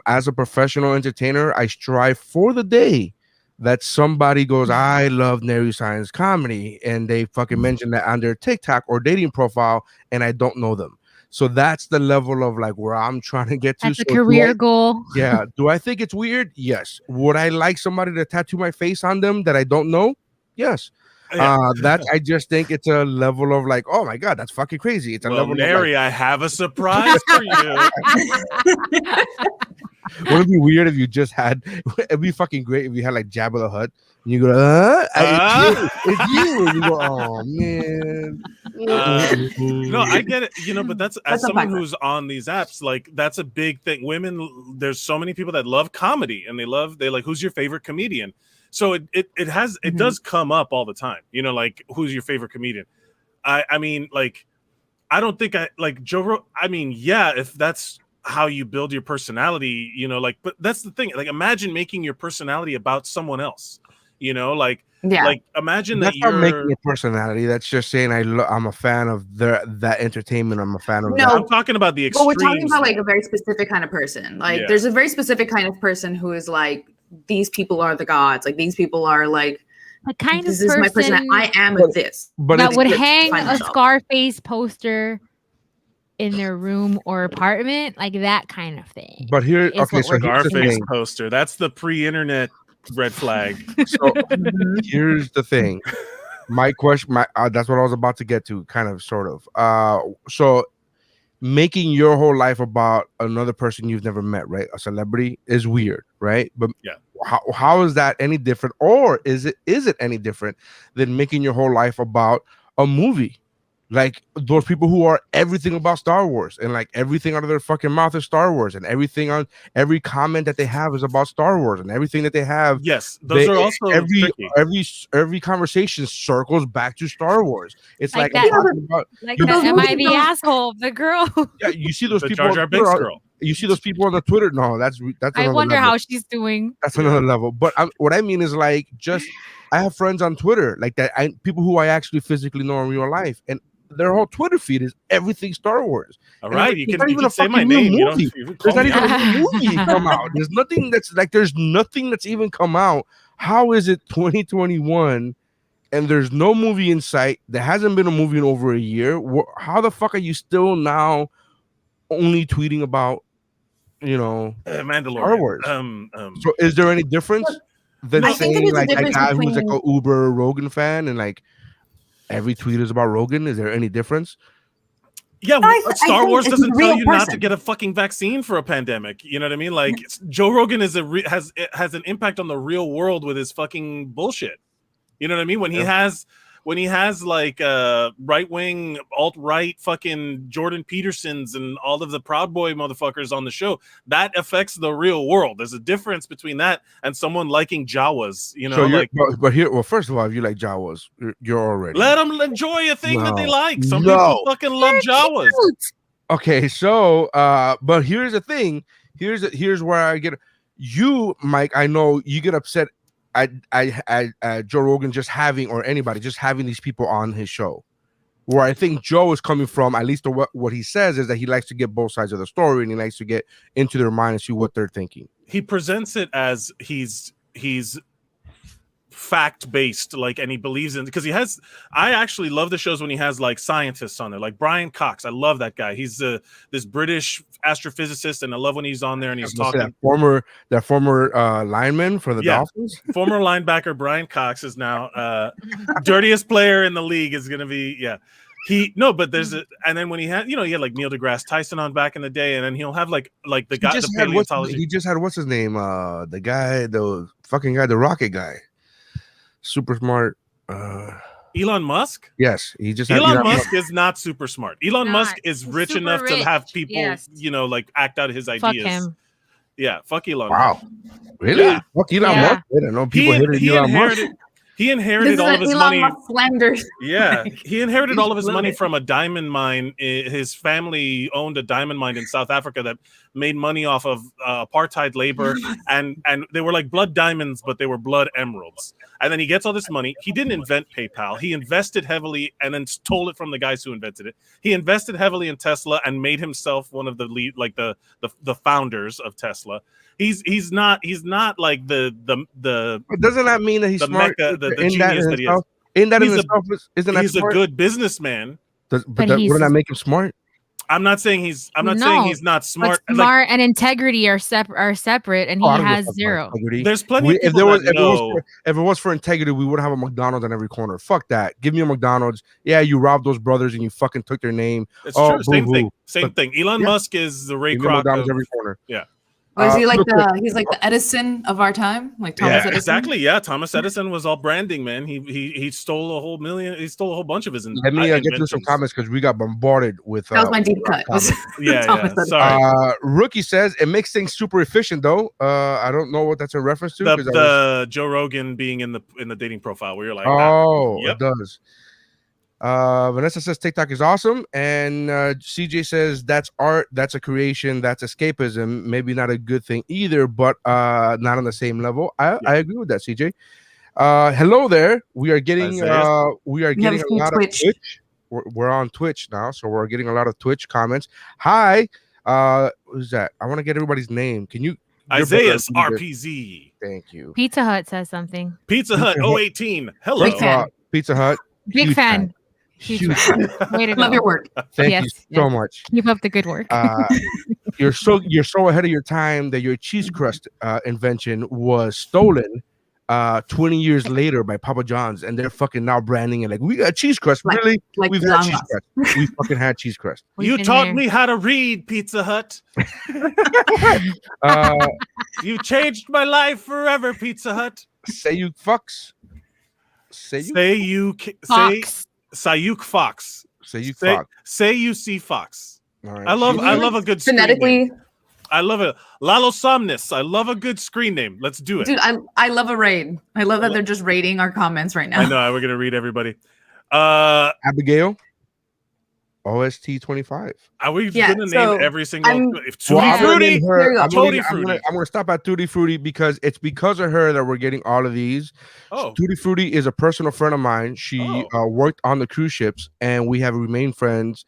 as a professional entertainer, I strive for the day that somebody goes, I love Nery Science comedy, and they fucking mention that on their TikTok or dating profile, and I don't know them. So that's the level of like where I'm trying to get to. That's a career goal. Yeah. Do I think it's weird? Yes. Would I like somebody to tattoo my face on them that I don't know? Yes. I just think it's a level of like, oh my god, that's fucking crazy. It's a level Nery, of like, I have a surprise for you. Would it be weird if you just had? It'd be fucking great if you had like Jabba the Hutt and you go, it's you. And you go, oh man. No, I get it. But that's as someone who's on these apps, like that's a big thing. Women, there's so many people that love comedy and they like, who's your favorite comedian? So it does come up all the time. Like who's your favorite comedian? I mean, like, I don't think I like Joe. I mean, yeah, if that's how you build your personality, but that's the thing. Like, imagine making your personality about someone else. Like Yeah. Like, imagine That's that not making you're. a personality. That's just saying I'm a fan of that entertainment. I'm a fan of No, that. I'm talking about the But extremes. we're talking about like though. a very specific kind of person. Like Yeah. there's a very specific kind of person who is like, these people are the gods. Like these people are like, The kind this of is my person. person I am But- this. But that it's, would to hang find a myself. Scarface poster in their room or apartment, like that kind of thing. but here, is okay, what so we're here's the Scarface thing. poster. That's the pre-internet red flag. So Mhm. here's the thing. My question, that's what I was about to get to, kind of, sort of. So making your whole life about another person you've never met, right? A celebrity is weird, right? But Yeah. how is that any different, or is it any different than making your whole life about a movie? Like those people who are everything about Star Wars, and like everything out of their fucking mouth is Star Wars, and everything on every comment that they have is about Star Wars, and everything that they have, Yes, those are also tricky. every conversation circles back to Star Wars. It's Like like I'm that- talking about, Like You the know, Am I the those- asshole of the girl? yeah, you see those The people Jar on Jar Twitter, Binks girl. you see those people on the Twitter. No, that's I another wonder level. how she's doing. That's another level. But what I mean is like, just I have friends on Twitter like that. People who I actually physically know in real life, and their whole Twitter feed is everything Star Wars. All And right, like, you it's can, not you even can a say my fucking new name. You don't movie. even There's call not me even out. a new movie come out. There's nothing that's even come out. How is it 2021 and there's no movie in sight? There hasn't been a movie in over a year. How the fuck are you still now only tweeting about, Mandalorian. Star Wars? So So is there any difference than No. I think saying there's a like that difference guy who's like between- a Uber Rogan fan and like every tweet is about Rogan? Is there any difference? yeah, I Star think Wars it's doesn't a tell real you not to person. get a fucking vaccine for a pandemic. You know what I mean? Like Joe Rogan has an impact on the real world with his fucking bullshit. You know what I mean? When he has like right wing, alt right fucking Jordan Petersons and all of the Proud Boy motherfuckers on the show, that affects the real world. There's a difference between that and someone liking Jawas. You know, So you're, like but here, well, first of all, if you like Jawas, you're already let them enjoy a thing that they No. like. Some No. people fucking love Jawas. okay. So, but here's the thing. Here's where I get you, Mike. I know you get upset. Joe Rogan just having, or anybody just having these people on his show. Where I think Joe is coming from, at least what he says, is that he likes to get both sides of the story and he likes to get into their mind and see what they're thinking. He presents it as he's fact based, like, and he believes in, because I actually love the shows when he has like scientists on there, like Brian Cox. I love that guy. He's this British astrophysicist, and I love when he's on there and he's talking. That former lineman for the Dolphins. Former linebacker Brian Cox is now dirtiest player in the league. Is going to be but there's and then when he had he had like Neil deGrasse Tyson on back in the day, and then he'll have like the guy, the paleontology. He just had what's his name, the fucking guy, the rocket guy, super smart. Elon Musk. Yes, he just Elon Musk is not super smart. Elon Musk is He's rich super enough to rich. have people, Yes. like act out his ideas. Fuck him. Yeah, fuck Elon. Wow, really? Yeah. Fuck Elon Yeah. Musk. I don't know people hated Elon Musk. He This inherited is all an of his Elon money. Musk Flanders. Yeah, he inherited all of his Love money it. from a diamond mine. His family owned a diamond mine in South Africa that made money off of apartheid labor, and they were like blood diamonds, but they were blood emeralds. And then he gets all this money. He didn't invent PayPal. He invested heavily and then stole it from the guys who invented it. He invested heavily in Tesla and made himself one of the lead, like the founders of Tesla. He's not like the But doesn't that mean that he's the smart? mecca, the in that genius in that he is. itself? In that in He's a- itself, isn't that He's a smart? good businessman. But But wouldn't he's- that make him smart? I'm not saying he's not No, saying he's not smart. But Like, smart and integrity are separate, and he I don't give a has fuck about zero. integrity. there's plenty of If people there was, that know. if it was for integrity, we would have a McDonald's on every corner. Fuck that. Give me a McDonald's. Yeah, you robbed those brothers and you fucking took their name. It's Oh, true. Same boo-hoo. thing. Same But- thing. Elon yeah. Musk is the Ray Give me a Kroc. McDonald's Of, every corner. yeah. Or is he like real quick. he's like the Edison of our time? Like Thomas Yeah, Edison? exactly. Yeah, Thomas Edison was all branding, man. He stole a whole million. He stole a whole bunch of his. Let me get to some inventions. comments because we got bombarded with. That was my deep cut. comments. Yeah, Thomas yeah. Edison. Sorry. Rookie says it makes things super efficient though. I don't know what that's a reference to. 'cause The Joe Rogan being in the dating profile where you're like, oh, Yep. it does. Vanessa says TikTok is awesome, and CJ says that's art, that's a creation, that's escapism. Maybe not a good thing either, but not on the same level. I agree with that, CJ. Hello there. We are getting Isaiah? a have lot Twitch. of Twitch. We're on Twitch now, so we're getting a lot of Twitch comments. Hi, who's that? I want to get everybody's name. Can you? you're better Isaiah's at this. RPZ. Thank you. Pizza Hut says something. Pizza Hut Pizza Hut. 018. Hello. Big fan. Pizza Hut. Big huge fan. Huge Huge fan. Way to Love go. your work. Thank Yes, you so yes. much. Keep up the good work. You're so ahead of your time that your cheese crust invention was stolen 20 years later by Papa John's, and they're fucking now branding it like we got cheese crust. Like- Really? like We've had Long cheese Lost. crust. We fucking had cheese crust. We've You been taught there. me how to read, Pizza Hut. Uh, You changed my life forever, Pizza Hut. say you fucks. Say you Fox. Sayuk Fox. say you Say, fuck. say you see Fox. All right. I love a good screen name. Phonetically, I love it. Lalo Somnus. I love a good screen name. Let's do it. dude, I love a raid. I love that they're just raiding our comments right now. I know we're gonna read everybody. Abigail. OST 25. Are we Yeah, gonna so name every single if Well, Tutti I'm gonna Frutti? name her- There you go. I'm gonna- Tutti I'm gonna- Frutti. I'm gonna stop at Tutti Frutti because it's because of her that we're getting all of these. Oh, Tutti Frutti is a personal friend of mine. She worked on the cruise ships, and we have remained friends.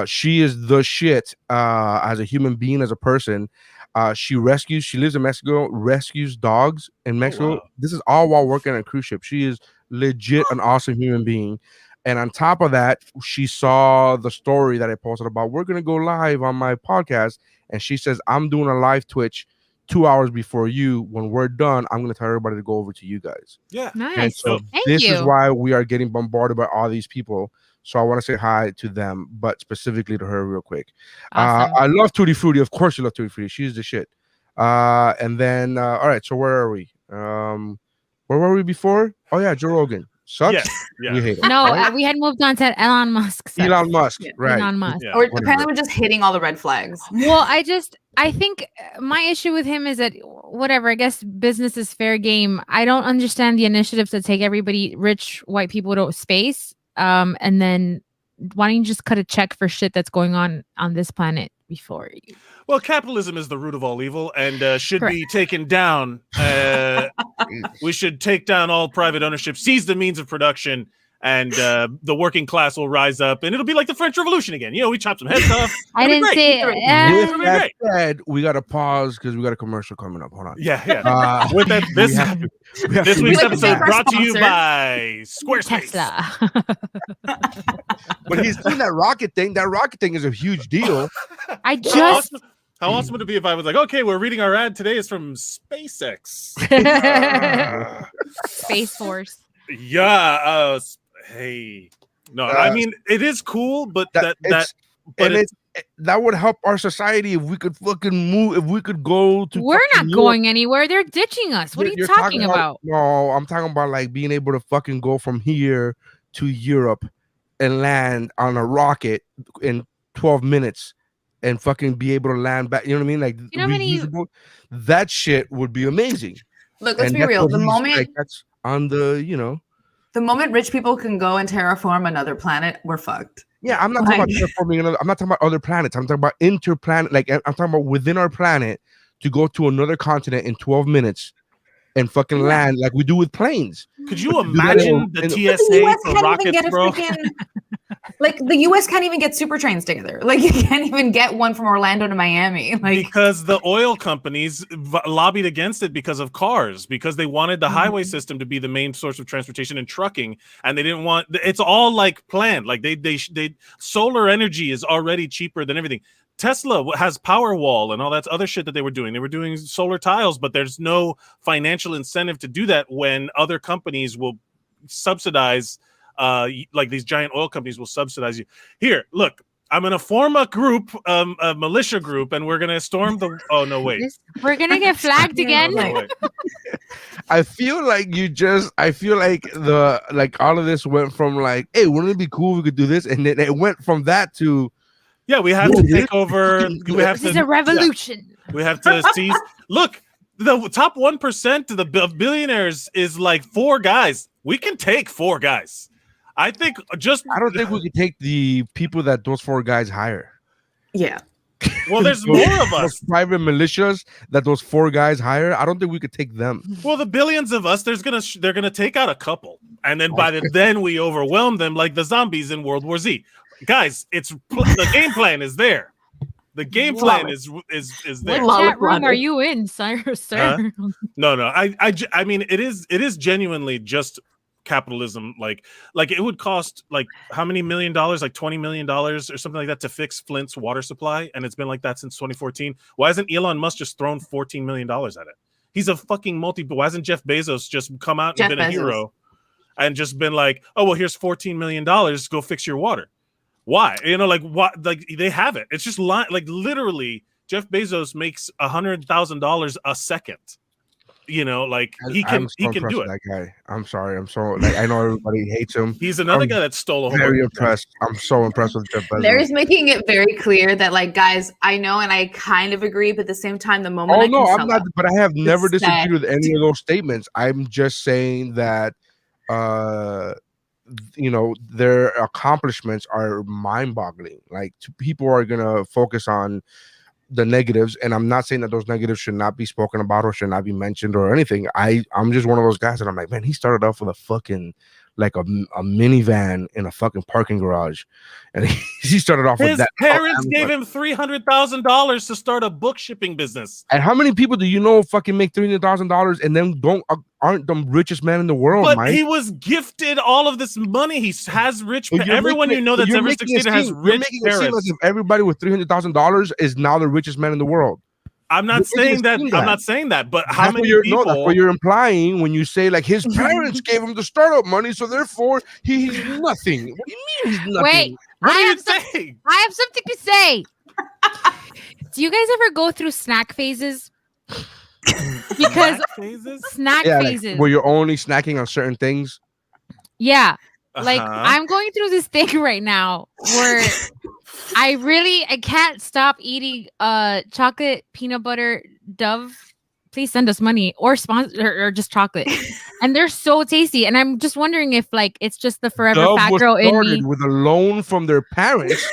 She is the shit as a human being, as a person. She lives in Mexico, rescues dogs in Mexico. wow. This is all while working on a cruise ship. She is legit an awesome human being. And on top of that, she saw the story that I posted about we're gonna go live on my podcast, and she says I'm doing a live Twitch 2 hours before you. When we're done, I'm gonna tell everybody to go over to you guys. yeah. And Nice. so Thank this you. is why we are getting bombarded by all these people. So I want to say hi to them, but specifically to her real quick. Awesome. I love Tutti Frutti. Of course you love Tutti Frutti. She's the shit. And then all right, so where are we? Where were we before? Oh yeah, Joe Rogan. Sucks. Yes. Yeah. We hate him. No, right? we had moved on to Elon Musk. sucks. Elon Musk. Yeah. Right. Elon Musk. Yeah. Or Whatever. apparently we're just hitting all the red flags. Well, I think my issue with him is that whatever, I guess business is fair game. I don't understand the initiative to take everybody, rich white people, to space. And then why don't you just cut a check for shit that's going on this planet before you? Well, capitalism is the root of all evil and should Correct. be taken down. We should take down all private ownership, seize the means of production, and the working class will rise up, and it'll be like the French Revolution again. You know, we chop some heads off. I It'll be didn't great. say. It'll With be that great. said, we got to pause because we got a commercial coming up. Hold on. Yeah, yeah. With that, we this have this to- week's like to thank episode our brought to you sponsor. by Squarespace. Tesla. But he's doing that rocket thing. That rocket thing is a huge deal. I How just awesome, how awesome would it be if I was like, okay, we're reading our ad today is from SpaceX. Space Force. Yeah. Hey. No, I mean it is cool, but that it's- but and that would help our society if we could fucking move. If we could go to. We're fucking not Europe. going anywhere. They're ditching us. What are you You're talking about? No, I'm talking about like being able to fucking go from here to Europe and land on a rocket in 12 minutes and fucking be able to land back. You know what I mean? Like You know how many- reusable. That shit would be amazing. Look, let's And be that's real. what The he's moment like, that's on the. the moment rich people can go and terraform another planet, we're fucked. Yeah, I'm not talking about Like- terraforming another. I'm not talking about other planets. I'm talking about interplanet. Like I'm talking about within our planet to go to another continent in 12 minutes and fucking land like we do with planes. could you do that imagine the in- But TSA US for can't even rockets, get a bro? freaking like the US can't even get super trains together. Like you can't even get one from Orlando to Miami. Like Because the oil companies lobbied against it because of cars, because they wanted the highway system to be the main source of transportation and trucking, and they didn't want. It's all like planned. Like they solar energy is already cheaper than everything. Tesla has Powerwall and all that other shit that they were doing. They were doing solar tiles, but there's no financial incentive to do that when other companies will subsidize. Like these giant oil companies will subsidize you. Here, look, I'm gonna form a group, a militia group, and we're gonna storm the. Oh no, wait. We're gonna get flagged Yeah, again. No, wait. I feel like all of this went from like, hey, wouldn't it be cool if we could do this? And then it went from that to Yeah, we have No, to this- take over. We have This is to. a revolution. We have to seize. Look, the top 1% of billionaires is like 4 guys. We can take 4 guys. I think just. I don't think we could take the people that those 4 guys hire. yeah. Well, there's more of us. Those private militias that those 4 guys hire, I don't think we could take them. Well, the billions of us, they're gonna take out a couple, and then then we overwhelm them like the zombies in World War Z. Guys, the game plan is there. The game plan is there. What chat room are you in, sir? No. I mean, it is genuinely just capitalism. Like it would cost like how many $1 million, like $20 million or something like that to fix Flint's water supply, and it's been like that since 2014. Why hasn't Elon Musk just thrown $14 million at it? He's a fucking why hasn't Jeff Bezos just come out and been a hero and just been like, oh well, here's $14 million, go fix your water? Why? Like what? Like they have it. It's just like literally Jeff Bezos makes $100,000 a second. Like he can do it. That guy. I'm sorry. I'm so I know everybody hates him. He's another guy that stole a whole. Very impressed. I'm so impressed with Jeff Bezos. Larry's making it very clear that, like, guys, I know and I kind of agree, but at the same time, the moment I'm not. But I have never disagreed with any of those statements. I'm just saying that, their accomplishments are mind-boggling. Like, people are gonna focus on the negatives, and I'm not saying that those negatives should not be spoken about or should not be mentioned or anything. I'm just one of those guys that I'm like, man, he started off with a fucking like a minivan in a fucking parking garage, and he started off with that. His parents gave him $300,000 to start a book shipping business. And how many people do you know fucking make $300,000 and then aren't the richest man in the world? But Mike? He was gifted all of this money. He has rich. Everyone you know that's ever succeeded has rich parents. As if everybody with $300,000 is now the richest man in the world. I'm not saying that. I'm not saying that. But how many people? No, that's what you're implying when you say like his parents gave him the startup money, so therefore he's nothing. What do you mean he's nothing? Wait, what are you saying? I have something to say. Do you guys ever go through snack phases? Because snack phases, like, where you're only snacking on certain things. Yeah, like I'm going through this thing right now where I can't stop eating chocolate peanut butter Dove. Please send us money or sponsor or just chocolate. And they're so tasty. And I'm just wondering if like it's just the forever Dove fat girl in me. With a loan from their parents.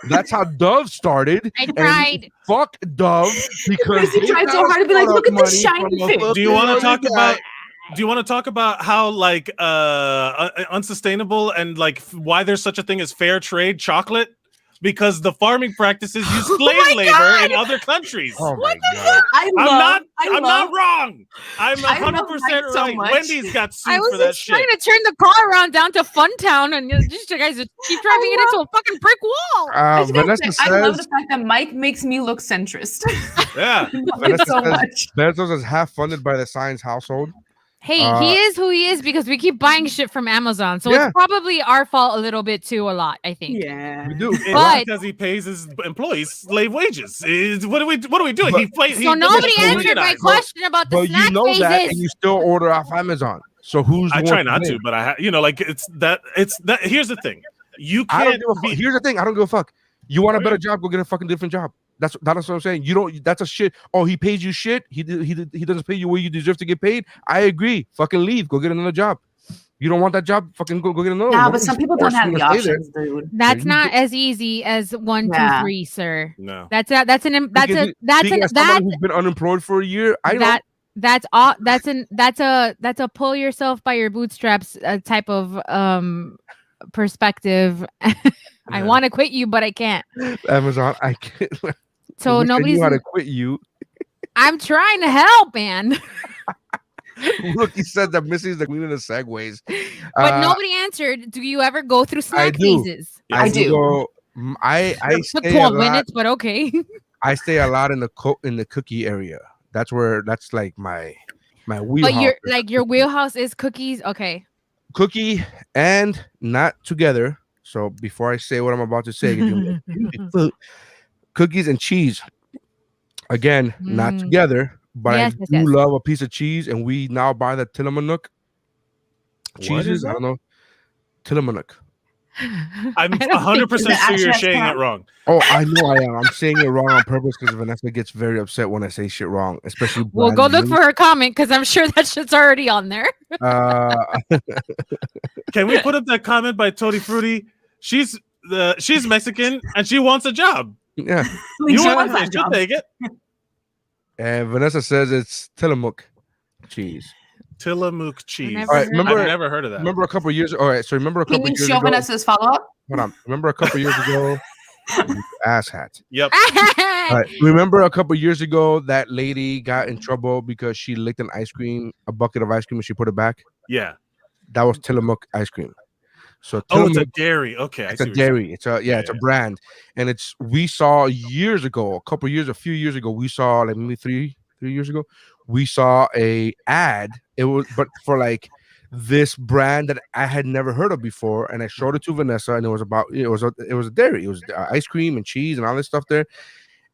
That's how Dove started. I tried. Fuck Dove because he tried so hard to be like, look at this shiny thing. Do you want to talk about? Do you want to talk about how like unsustainable and like why there's such a thing as fair trade chocolate? Because the farming practices use slave labor in other countries. Oh my God. I'm not wrong. I'm 100% right. Wendy's got sued for that shit. I was just trying to turn the car around down to Funtown, and you guys keep driving it into a fucking brick wall. I love the fact that Mike makes me look centrist. Yeah, so much. Bezos is half funded by the Science household. Hey, he is who he is because we keep buying shit from Amazon. So it's probably our fault a little bit too, a lot, I think. Yeah. We do. But because he pays his employees slave wages. What are we doing? So nobody answered my question about the snack phases. That and you still order off Amazon. So who's I try not to, but it's that here's the thing. You can't here's the thing, I don't give a fuck. You want a better job, go get a fucking different job. That's what I'm saying. You don't. That's a shit. Oh, he pays you shit. He doesn't pay you where you deserve to get paid. I agree. Fucking leave. Go get another job. You don't want that job? Fucking go get another. No, but some people don't have the options, dude. That's not as easy as 1, 2, 3, sir. No. That's a who's been unemployed for a year. That's a pull yourself by your bootstraps type of perspective. I want to quit you, but I can't. Amazon, I can't. So nobody's how to quit you. I'm trying to help, man. Look, he said that Missy's the queen of the segues. But nobody answered. Do you ever go through snack phases? I do. I took stay 12 minutes, but okay. I stay a lot in the cookie area. That's like my wheelhouse. But your wheelhouse is cookies. Okay. Cookie and not together. So before I say what I'm about to say, cookies and cheese. Again, not together, but I do love a piece of cheese, and we now buy the Tillamook cheeses. I don't know. Tillamook. I'm 100% sure you're saying it wrong. Oh, I know I am. I'm saying it wrong on purpose because Vanessa gets very upset when I say shit wrong, especially. Well, go look for her comment because I'm sure that shit's already on there. Can we put up that comment by Tutti Frutti? She's Mexican and she wants a job. Yeah. You She want wants it? that She'll job. take it. And Vanessa says it's Tillamook cheese. Tillamook cheese. never All right, heard remember- I've never heard of that. Remember a couple years. All right, so remember a Can couple you years show ago. Vanessa's follow-up? Hold on. Remember a couple years ago. Asshat. Yep. All right. Remember a couple years ago that lady got in trouble because she licked a bucket of ice cream, and she put it back. Yeah. That was Tillamook ice cream. So Oh, it's a Tillamook, dairy. Okay. I it's see a what you're saying. dairy. It's a it's a brand, and we saw years ago, a few years ago, we saw like maybe three years ago, we saw a ad. It was but for like this brand that I had never heard of before, and I showed it to Vanessa, and it was a dairy. It was ice cream and cheese and all this stuff there.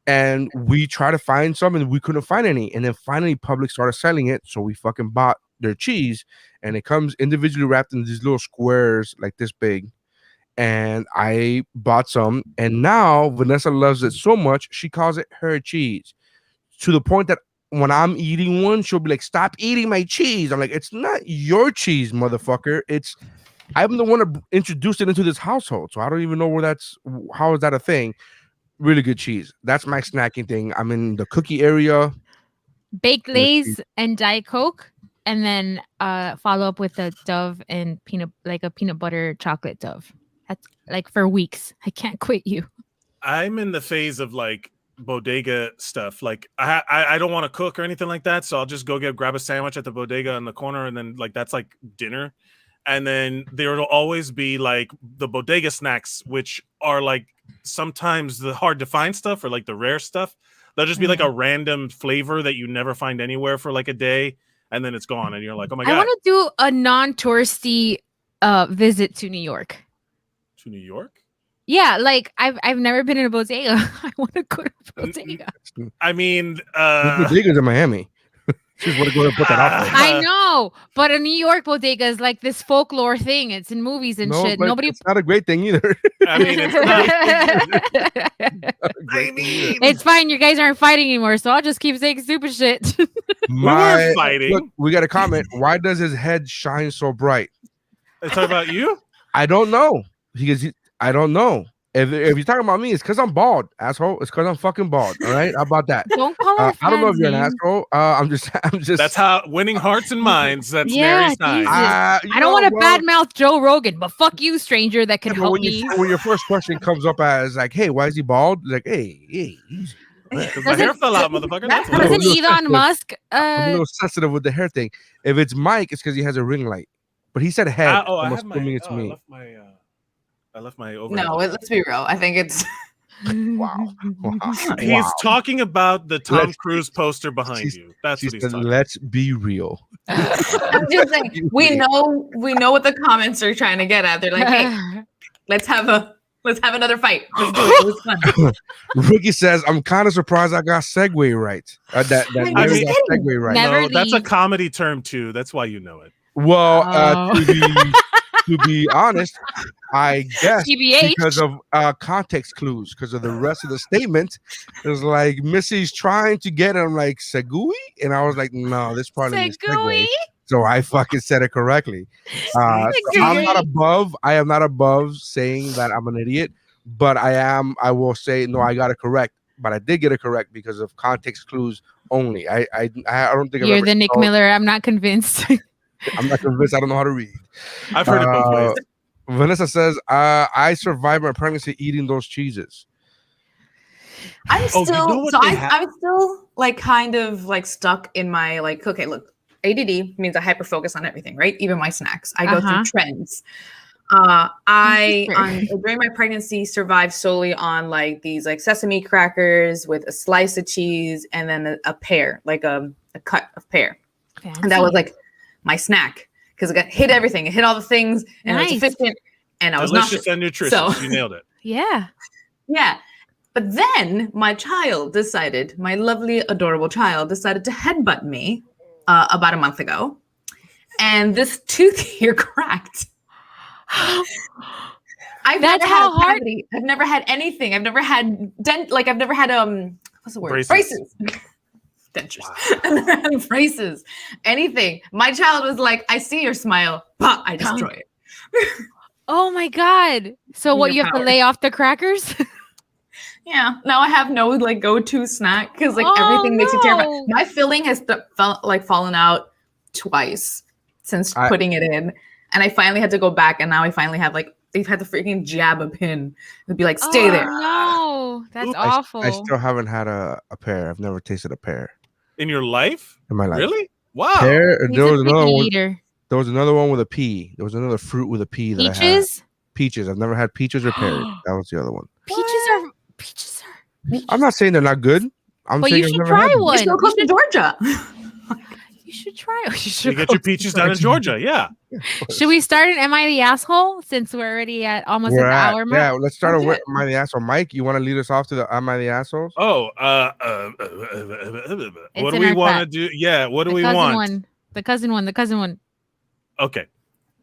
And we tried to find some, and we couldn't find any. And then finally, Publix started selling it, so we fucking bought their cheese, and it comes individually wrapped in these little squares like this big. And I bought some, and now Vanessa loves it so much she calls it her cheese, to the point that when I'm eating one, she'll be like, "Stop eating my cheese." I'm like, "It's not your cheese, motherfucker. I'm the one that introduced it into this household, so I don't even know how is that a thing." Really good cheese. That's my snacking thing. I'm in the cookie area. Baked Lays and Diet Coke, and then follow up with a Dove and a peanut butter chocolate Dove. That's like for weeks. I can't quit you. I'm in the phase of like bodega stuff. Like I don't want to cook or anything like that, so I'll just go grab a sandwich at the bodega in the corner, and then like that's like dinner. And then there will always be like the bodega snacks, which are like sometimes the hard to find stuff or like the rare stuff. They'll just be like a random flavor that you never find anywhere for like a day, and then it's gone, and you're like, oh my god. I want to do a non-touristy visit to New York. To New York? Yeah, like I've never been in a bodega. I want to go to a bodega. I mean, There's bodegas in Miami. Just want to go and put that out there. I know, but a New York bodega is like this folklore thing. It's in movies and shit. But Nobody. It's not a great thing either. I mean, It's fine. You guys aren't fighting anymore, so I'll just keep saying stupid shit. We were fighting. Look, we got a comment. Why does his head shine so bright? They talk about you? I don't know. I don't know. If you're talking about me, it's because I'm bald, asshole. It's because I'm fucking bald. All right, how about that? Don't call her. I don't know if you're an asshole. I'm just. That's how winning hearts and minds. That's Yeah, Nery's time. I don't want to badmouth Joe Rogan, but fuck you, stranger, that could help me. When your first question comes up as like, "Hey, why is he bald?" Like, hey, easy. Because my hair fell out, motherfucker. That's why. Doesn't Elon Musk? I'm a little sensitive with the hair thing. If it's Mike, it's because he has a ring light. But he said head. I'm assuming it's me. I left my over. No, let's be real. I think it's Wow. He's talking about the Tom Cruise poster behind you. That's what he's talking about. Let's be real. I'm just saying we know what the comments are trying to get at. They're like, hey, let's have another fight. Let's do it. It was fun. Ricky says, I'm kind of surprised I got segue right. That Nery got segue right. No, that's a comedy term too. That's why you know it. Well, to be honest, I guess because of context clues, because of the rest of the statement, it was like Missy's trying to get him like Segui, and I was like, no, this probably means segue. So I fucking said it correctly. So I'm not above. I am not above saying that I'm an idiot, but I am. I will say no. I got it correct, but I did get it correct because of context clues only. I don't think you're the Nick Miller. I'm not convinced. I'm not convinced. I don't know how to read. I've heard it both ways. Vanessa says, I survived my pregnancy eating those cheeses. I'm still I'm still like kind of like stuck in my like, okay, look, ADD means I hyper focus on everything, right? Even my snacks. I go through trends. During my pregnancy survived solely on like these like sesame crackers with a slice of cheese and then a pear, like a cut of pear. Fancy. And that was like my snack because it hit everything. It hit all the things and it was efficient and I was delicious and nutritious. So, you nailed it. Yeah. Yeah. But then my lovely, adorable child decided to headbutt me about a month ago. And this tooth here cracked. I've never had anything. I've never had I've never had what's the word? Braces. Dentures. Wow. I've never had braces. Anything. My child was like, I see your smile, but I destroy it. Oh my god. So what, you have to lay off the crackers? Yeah. Now I have no like go-to snack because like everything makes me terrified. no. My filling has fallen out twice since putting it in, and I finally had to go back, and now I finally have like they've had to freaking jab a pin and be like, stay there. No, that's Oops. awful. I still haven't had a pear. I've never tasted a pear In your life? in my life. Really? Wow. Pear. He's There a was another picky one. eater. There was another one with a pea. There was another fruit with a pea that I had. Peaches? Peaches. I've never had peaches or pears. That was the other one. Peaches are. I'm not saying they're not good. I'm But saying you I've should never try had them. one. You're so close to Georgia. You should try. You get your peaches down in Georgia. Yeah. Should we start an Am I the Asshole since we're already at almost We're at the at, hour mark? yeah, let's start Okay. with Am I the Asshole? Mike, you want to lead us off to the Am I the Assholes? Oh, what do in we our want to chat. do? Yeah, what do The we cousin want? one. The cousin one. The cousin one. Okay.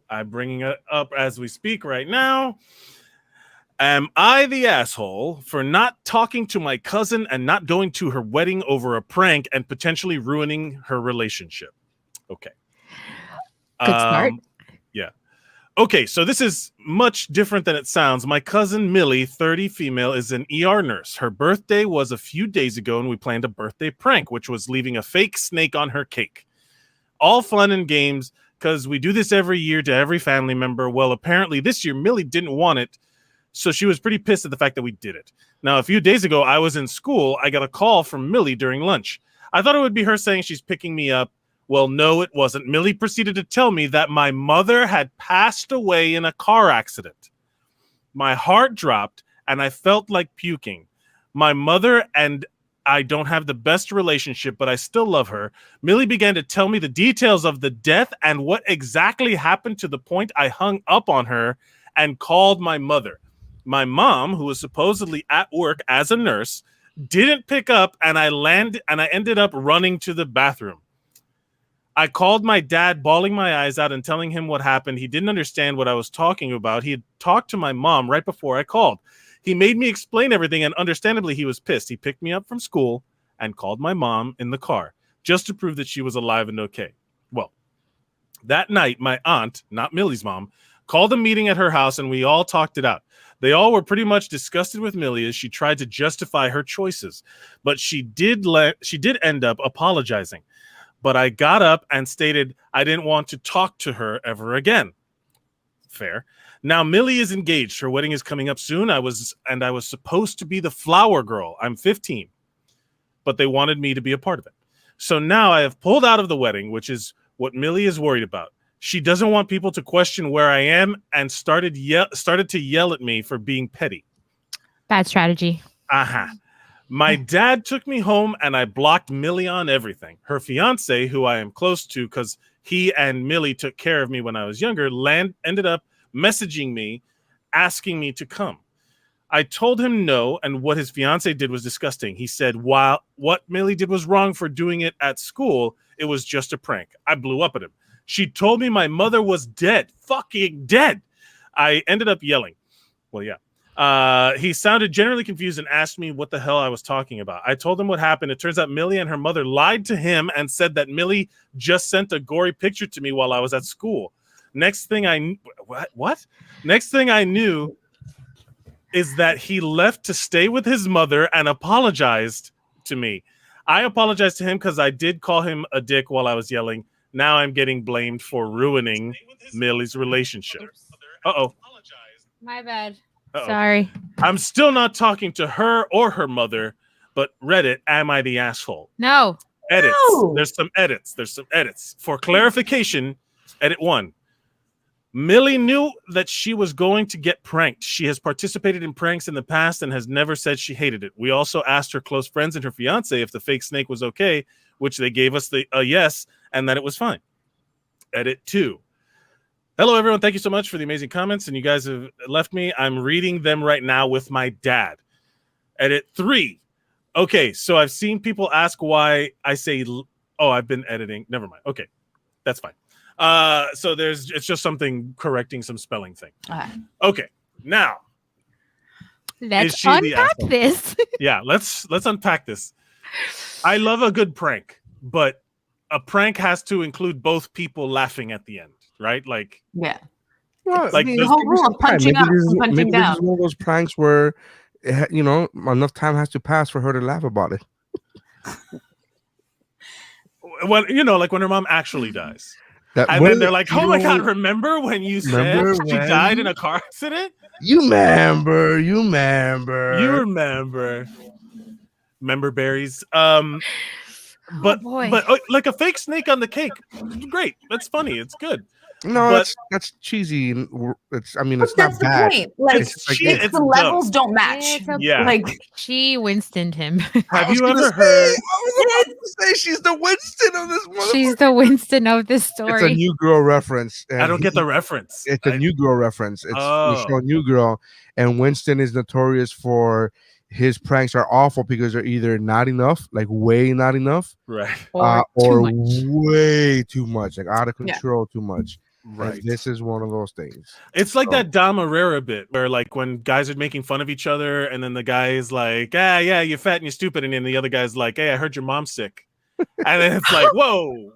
I'm bringing it up as we speak right now. Am I the asshole for not talking to my cousin and not going to her wedding over a prank and potentially ruining her relationship? Okay. Good start. Yeah. Okay, so this is much different than it sounds. My cousin Millie, 30 female, is an ER nurse. Her birthday was a few days ago, and we planned a birthday prank, which was leaving a fake snake on her cake. All fun and games, because we do this every year to every family member. Well, apparently this year, Millie didn't want it, so she was pretty pissed at the fact that we did it. Now, a few days ago, I was in school. I got a call from Millie during lunch. I thought it would be her saying she's picking me up. Well, no, it wasn't. Millie proceeded to tell me that my mother had passed away in a car accident. My heart dropped, and I felt like puking. My mother and I don't have the best relationship, but I still love her. Millie began to tell me the details of the death and what exactly happened to the point I hung up on her and called my mother. My mom, who was supposedly at work as a nurse, didn't pick up, and I ended up running to the bathroom. I called my dad, bawling my eyes out and telling him what happened. He didn't understand what I was talking about. He had talked to my mom right before I called. He made me explain everything, and understandably, he was pissed. He picked me up from school and called my mom in the car just to prove that she was alive and okay. Well, that night, my aunt, not Millie's mom, called a meeting at her house, and we all talked it out. They all were pretty much disgusted with Millie as she tried to justify her choices, but she did end up apologizing. But I got up and stated I didn't want to talk to her ever again. Fair. Now Millie is engaged. Her wedding is coming up soon. I was supposed to be the flower girl. I'm 15. But they wanted me to be a part of it. So now I have pulled out of the wedding, which is what Millie is worried about. She doesn't want people to question where I am and started to yell at me for being petty. Bad strategy. My dad took me home, and I blocked Millie on everything. Her fiance, who I am close to because he and Millie took care of me when I was younger, ended up messaging me, asking me to come. I told him no, and what his fiance did was disgusting. He said, while what Millie did was wrong for doing it at school, it was just a prank. I blew up at him. She told me my mother was dead, fucking dead. I ended up yelling. Well, yeah. He sounded generally confused and asked me what the hell I was talking about. I told him what happened. It turns out Millie and her mother lied to him and said that Millie just sent a gory picture to me while I was at school. Next thing I knew is that he left to stay with his mother and apologized to me. I apologized to him because I did call him a dick while I was yelling. Now I'm getting blamed for ruining Millie's relationship. Uh-oh. My bad. Uh-oh. Sorry. I'm still not talking to her or her mother, but Reddit, am I the asshole? No. Edits. No. There's some edits. For clarification, edit 1. Millie knew that she was going to get pranked. She has participated in pranks in the past and has never said she hated it. We also asked her close friends and her fiance if the fake snake was okay, which they gave us a yes, and that it was fine. Edit 2. Hello, everyone. Thank you so much for the amazing comments, and you guys have left me. I'm reading them right now with my dad. Edit 3. Okay, so I've seen people ask why I say, oh, I've been editing. Never mind. Okay, that's fine. So it's just something correcting some spelling thing. Okay, now. Let's unpack this. Yeah, let's unpack this. I love a good prank, but a prank has to include both people laughing at the end. Right? Like, yeah. Well, like the whole rule of punching up and punching maybe down. this is one of those pranks where enough time has to pass for her to laugh about it. When like when her mom actually dies. That And then they're like, "Oh my god, remember when you said she died in a car accident? You remember. You remember. Remember berries. But like a fake snake on the cake. Great. That's funny. It's good. No, but that's cheesy. It's not that's bad. The point. Like, it's the levels don't match. Yeah. Like she Winstoned him. Have you ever heard? I was about to say she's the Winston of this motherfucker. She's the Winston of this story. It's a New Girl reference. I don't get the reference. It's a New Girl reference. It's the show New Girl, and Winston is notorious for his pranks are awful because they're either not enough, like way not enough, right, or way too much, like out of control, too much. Right. And this is one of those things. It's like that Dom Herrera bit where like when guys are making fun of each other and then the guy is like, yeah, you're fat and you're stupid. And then the other guy's like, hey, I heard your mom's sick. And then it's like, whoa,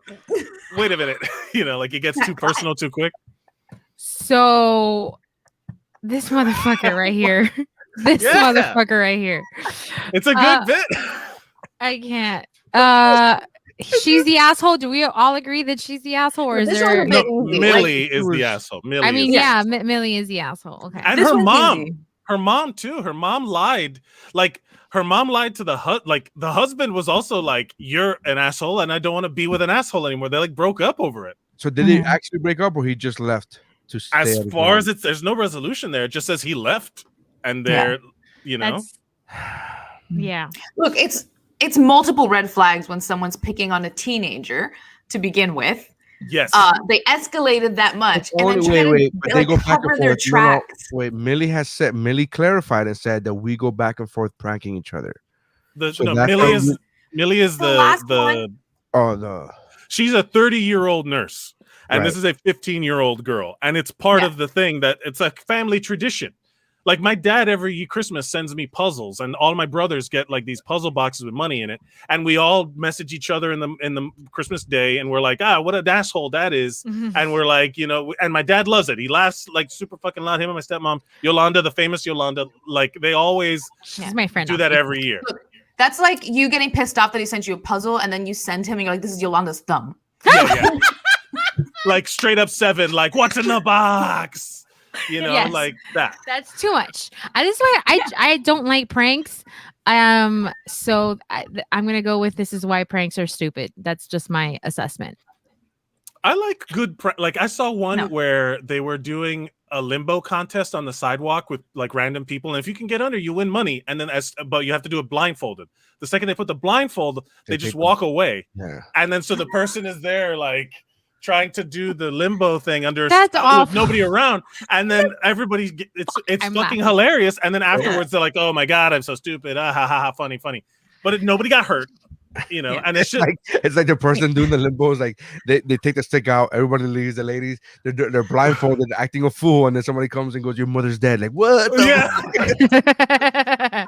wait a minute. Like it gets too personal too quick. So this motherfucker right here. Motherfucker right here. It's a good bit. I can't. She's the asshole. Do we all agree that she's the asshole, or is there? No, Millie is the asshole. Millie. I mean, Millie is the asshole. Okay, and her mom too. Her mom lied. Like her mom lied to the husband was also like, "You're an asshole, and I don't want to be with an asshole anymore." They like broke up over it. So did they actually break up, or he just left to stay? As far as there's no resolution there. It just says he left, and they're yeah. Look, it's multiple red flags when someone's picking on a teenager to begin with. Yes. They escalated that much. But they go back and forth. Tracks. Wait, Millie clarified and said that we go back and forth pranking each other. Millie is the she's a 30-year-old nurse, and this is a 15-year-old girl, and it's part of the thing that it's a family tradition. Like my dad every Christmas sends me puzzles, and all my brothers get like these puzzle boxes with money in it, and we all message each other in the Christmas day, and we're like, what an asshole that is, and we're like, and my dad loves it. He laughs like super fucking loud. Him and my stepmom, Yolanda, the famous Yolanda, like they always my friend do that every year. Look, that's like you getting pissed off that he sent you a puzzle, and then you send him, and you're like, this is Yolanda's thumb. Yeah. Like straight up 7, like what's in the box? Like that. That's too much. This is why I don't like pranks. So I'm gonna go with this is why pranks are stupid. That's just my assessment. I like good like I saw one where they were doing a limbo contest on the sidewalk with like random people, and if you can get under, you win money. And then but you have to do it blindfolded. The second they put the blindfold, they just walk away. Yeah. And then so the person is there like trying to do the limbo thing under with nobody around, and then everybody it's fucking laughing. Hilarious, and then afterwards they're like, oh my god, I'm so stupid, ha ha ha, funny, but nobody got hurt, and it's just it's like the person doing the limbo is like they take the stick out, everybody leaves, the ladies they're blindfolded acting a fool, and then somebody comes and goes, your mother's dead, like what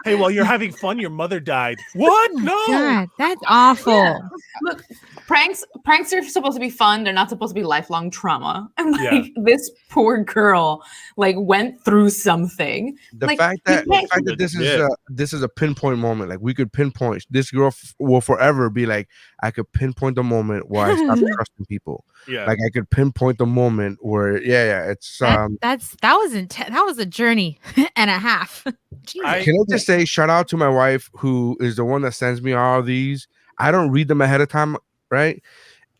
hey, while you're having fun, your mother died. What? No, God, that's awful. Look, pranks are supposed to be fun. They're not supposed to be lifelong trauma. And like this poor girl like went through something. The fact that this is a pinpoint moment. Like we could pinpoint this girl will forever be like, I could pinpoint the moment where I stopped trusting people. Yeah. Like I could pinpoint the moment where it's that was a journey and a half. Can I just say shout out to my wife who is the one that sends me all of these. I don't read them ahead of time. Right,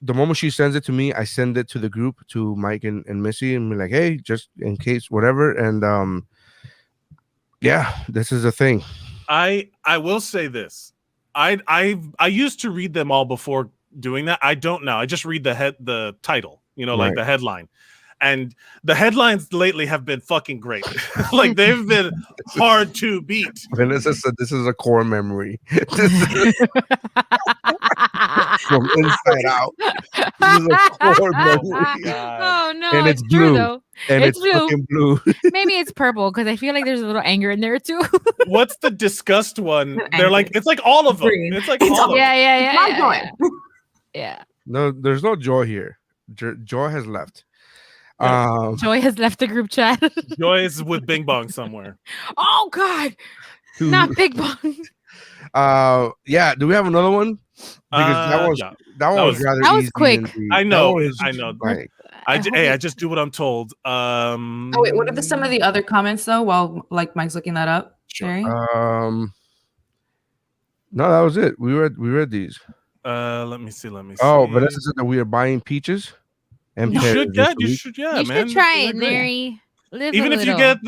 the moment she sends it to me, I send it to the group to Mike and Missy, and be like, "Hey, just in case, whatever." And this is a thing. I will say this: I used to read them all before doing that. I don't now. I just read the title, like the headline. And the headlines lately have been fucking great. Like they've been hard to beat. I mean, this is a core memory. From inside out. This is a core memory. Oh no! And it's blue. True, though. And it's fucking blue. Maybe it's purple because I feel like there's a little anger in there too. What's the disgust one? They're like, it's like all of them. It's like all of them. Yeah. No, there's no joy here. Joy has left. Joy has left the group chat. Joy is with Bing Bong somewhere. Oh God. Not big bong. Yeah. Do we have another one? Because that was yeah. that one was rather that was easy. quick. I that know, one was I know. like, I just do what I'm told. Oh wait, what are some of the other comments though? While like Mike's looking that up. Sure. Jerry? no, that was it. We read these. Let me see. Oh, Vanessa said that we are buying peaches and You pears should this get. You week. should. Yeah, You man. should try They're it, great. Nery. Live Even a if you little. get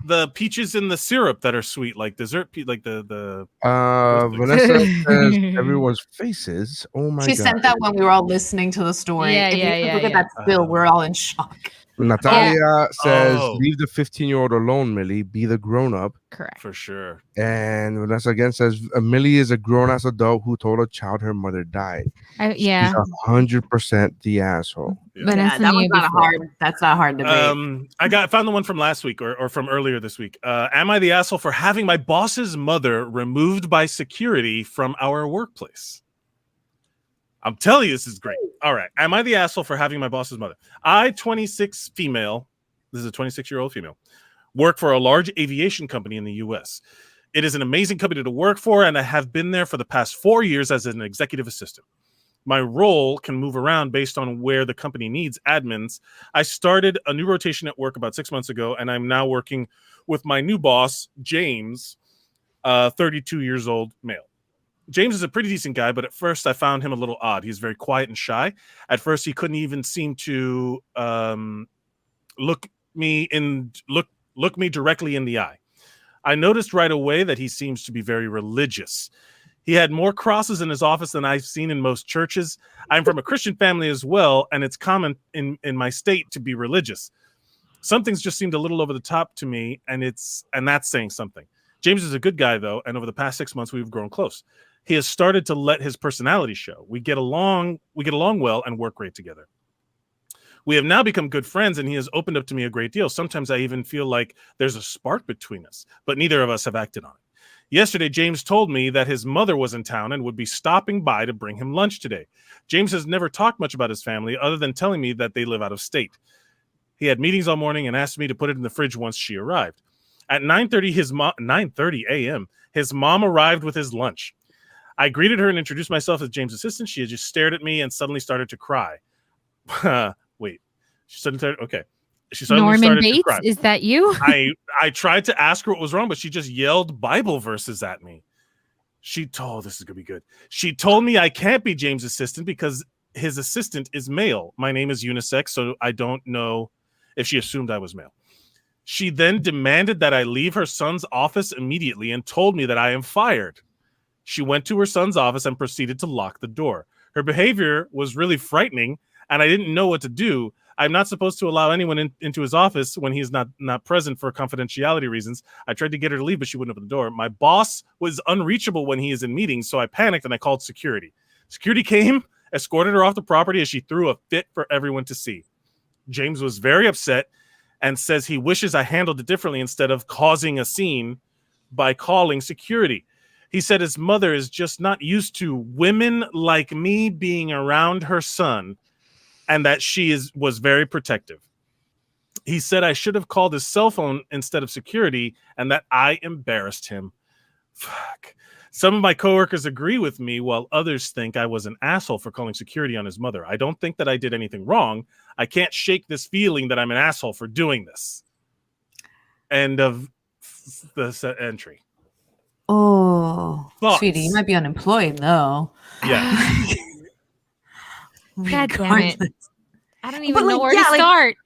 the peaches in the syrup that are sweet, like dessert, like the. Vanessa says everyone's faces. Oh my She god. sent that when we were all listening to the story. Yeah, If yeah, you yeah, look at yeah. that still, we're all in shock. Natalia says, Oh. leave the 15-year-old alone, Millie. Be the grown-up. Correct. For sure. And Vanessa again says, Millie is a grown-ass adult who told a child her mother died. Yeah. She's 100% the asshole. Yeah. Vanessa that knew one's not before. hard. That's not hard to debate. I found the one from last week or from earlier this week. Am I the asshole for having my boss's mother removed by security from our workplace? I'm telling you, this is great. All right. Am I the asshole for having my boss's mother? I, 26 female, this is a 26-year-old female, work for a large aviation company in the U.S. It is an amazing company to work for, and I have been there for the past 4 years as an executive assistant. My role can move around based on where the company needs admins. I started a new rotation at work about 6 months ago, and I'm now working with my new boss, James, 32 years old male. James is a pretty decent guy, but at first I found him a little odd. He's very quiet and shy. At first, he couldn't even seem to look me directly in the eye. I noticed right away that he seems to be very religious. He had more crosses in his office than I've seen in most churches. I'm from a Christian family as well, and it's common in my state to be religious. Some things just seemed a little over the top to me, and that's saying something. James is a good guy, though, and over the past 6 months, we've grown close. He has started to let his personality show. We get along well and work great together. We have now become good friends, and he has opened up to me a great deal. Sometimes I even feel like there's a spark between us, but neither of us have acted on it. Yesterday, James told me that his mother was in town and would be stopping by to bring him lunch today. James has never talked much about his family other than telling me that they live out of state. He had meetings all morning and asked me to put it in the fridge once she arrived. At 9:30 a.m., his mom arrived with his lunch. I greeted her and introduced myself as James' assistant. She had just stared at me and suddenly started to cry. Wait. She suddenly Norman started Bates, to cry. is that you? I tried to ask her what was wrong, but she just yelled Bible verses at me. This is going to be good. She told me I can't be James' assistant because his assistant is male. My name is unisex, so I don't know if she assumed I was male. She then demanded that I leave her son's office immediately and told me that I am fired. She went to her son's office and proceeded to lock the door. Her behavior was really frightening, and I didn't know what to do. I'm not supposed to allow anyone into his office when he's not present for confidentiality reasons. I tried to get her to leave, but she wouldn't open the door. My boss was unreachable when he is in meetings, so I panicked and I called security. Security came, escorted her off the property as she threw a fit for everyone to see. James was very upset and says he wishes I handled it differently instead of causing a scene by calling security. He said his mother is just not used to women like me being around her son and that she was very protective. He said I should have called his cell phone instead of security and that I embarrassed him. Fuck. Some of my coworkers agree with me while others think I was an asshole for calling security on his mother. I don't think that I did anything wrong. I can't shake this feeling that I'm an asshole for doing this. End of the entry. Oh, Thoughts? sweetie, you might be unemployed though. Yeah. God damn it. I don't even But, know like, where yeah, to like- start.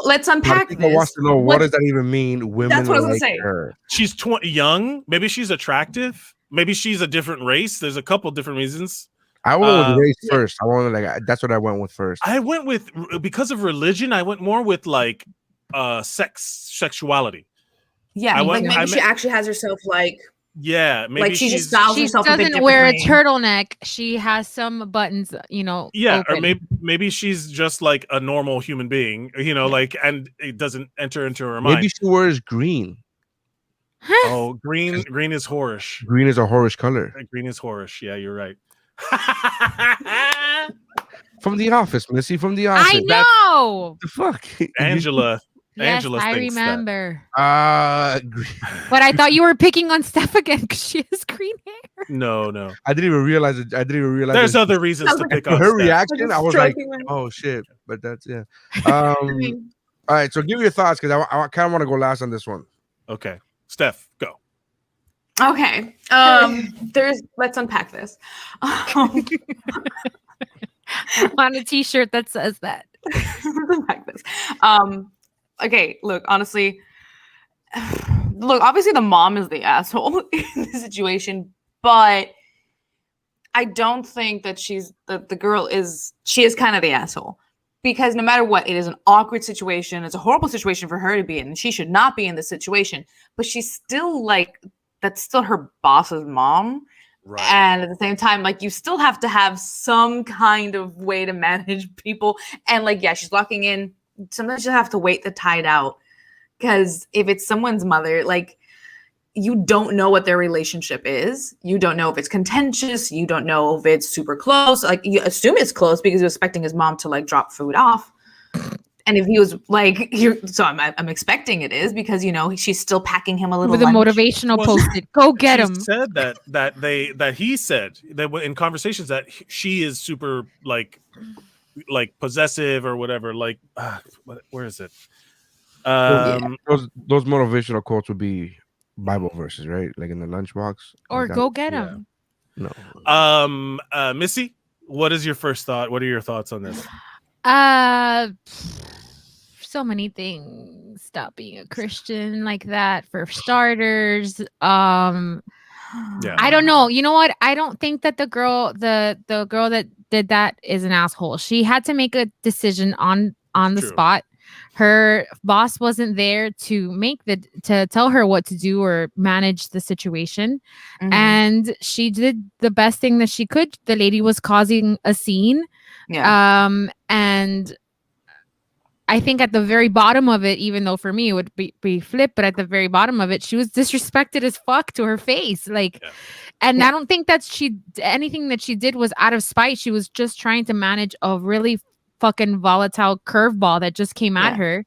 Let's unpack People this. wants to know what does that even mean? Women That's what I was gonna like say. her. She's young. Maybe she's attractive. Maybe she's a different race. There's a couple different reasons. I went with race yeah. first. That's what I went with first. I went with, because of religion, I went more with like sexuality. Yeah, I like went- maybe I she met- actually has herself like Yeah, maybe like she she's just styles She herself a bit doesn't wear a differently. turtleneck. She has some buttons, yeah, or open. maybe she's just like a normal human being, like, and it doesn't enter into her mind. Maybe she wears green. Oh, green is whorish. Green is a whorish color. Green is whorish. Yeah, you're right. From The Office, Missy. From The Office. I know. The fuck, Angela, Yes, Angela I thinks that. remember. But I thought you were picking on Steph again because she has green hair. No. I didn't even realize it. There's other reasons to pick on her Steph. reaction. I was like, oh shit. But that's yeah. All right. So give me your thoughts because I kind of want to go last on this one. Okay, Steph, go. Okay. Let's unpack this. I want a T-shirt that says that. Let's unpack this. Okay. Look, honestly, obviously the mom is the asshole in this situation, but I don't think that the girl is kind of the asshole. Because no matter what, it is an awkward situation. It's a horrible situation for her to be in. And she should not be in this situation. But she's still that's still her boss's mom. Right. And at the same time, you still have to have some kind of way to manage people. And she's locking in. Sometimes you have to wait the tide out. Because if it's someone's mother, you don't know what their relationship is. You don't know if it's contentious. You don't know if it's super close. You assume it's close because you're expecting his mom to drop food off. And if he was so I'm expecting it is because she's still packing him a little with lunch. a motivational post-it. Go get him. Said that he said that in conversations that she is super possessive or whatever. Where is it? Those motivational quotes would be Bible verses, right? Like in the lunchbox. Or go get him. No. Missy, what is your first thought? What are your thoughts on this? So many things. Stop being a Christian like that for starters. I don't know. You know what? I don't think that the girl that did that is an asshole. She had to make a decision on the spot. Her boss wasn't there to tell her what to do or manage the situation. Mm-hmm. And she did the best thing that she could. The lady was causing a scene. Yeah. And I think at the very bottom of it, even though for me it would be flip, but at the very bottom of it, she was disrespected as fuck to her face. And I don't think that anything that she did was out of spite. She was just trying to manage a really fucking volatile curveball that just came at her.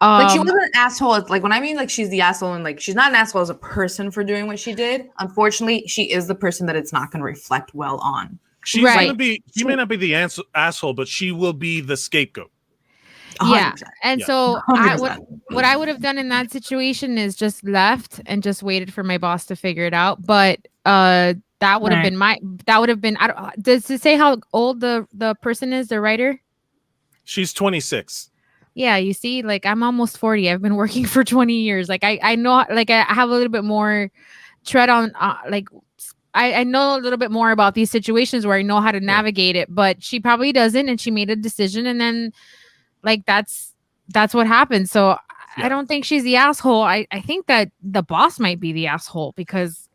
She wasn't an asshole. When I mean she's the asshole and she's not an asshole as a person for doing what she did. Unfortunately, she is the person that it's not going to reflect well on. She's going to be. She may not be the asshole, but she will be the scapegoat. 100%. Yeah, and so what I would have done in that situation is just left and just waited for my boss to figure it out. But that would have been does it say how old the person is, the writer? She's 26. Yeah, you see, I'm almost 40. I've been working for 20 years. I know, I have a little bit more tread on, I know a little bit more about these situations where I know how to navigate it, but she probably doesn't. And she made a decision and then that's what happened. So I don't think she's the asshole. I think that the boss might be the asshole because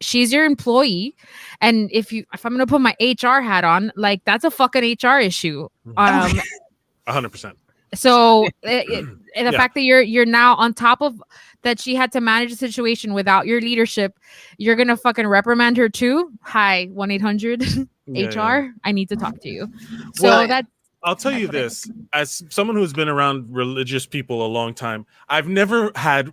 she's your employee. And if I'm going to put my HR hat on, that's a fucking HR issue. 100%. So the fact that you're now on top of that, she had to manage the situation without your leadership. You're going to fucking reprimand her too. Hi, 1-800 HR. I need to talk to you. So I'll tell you this, as someone who's been around religious people a long time, I've never had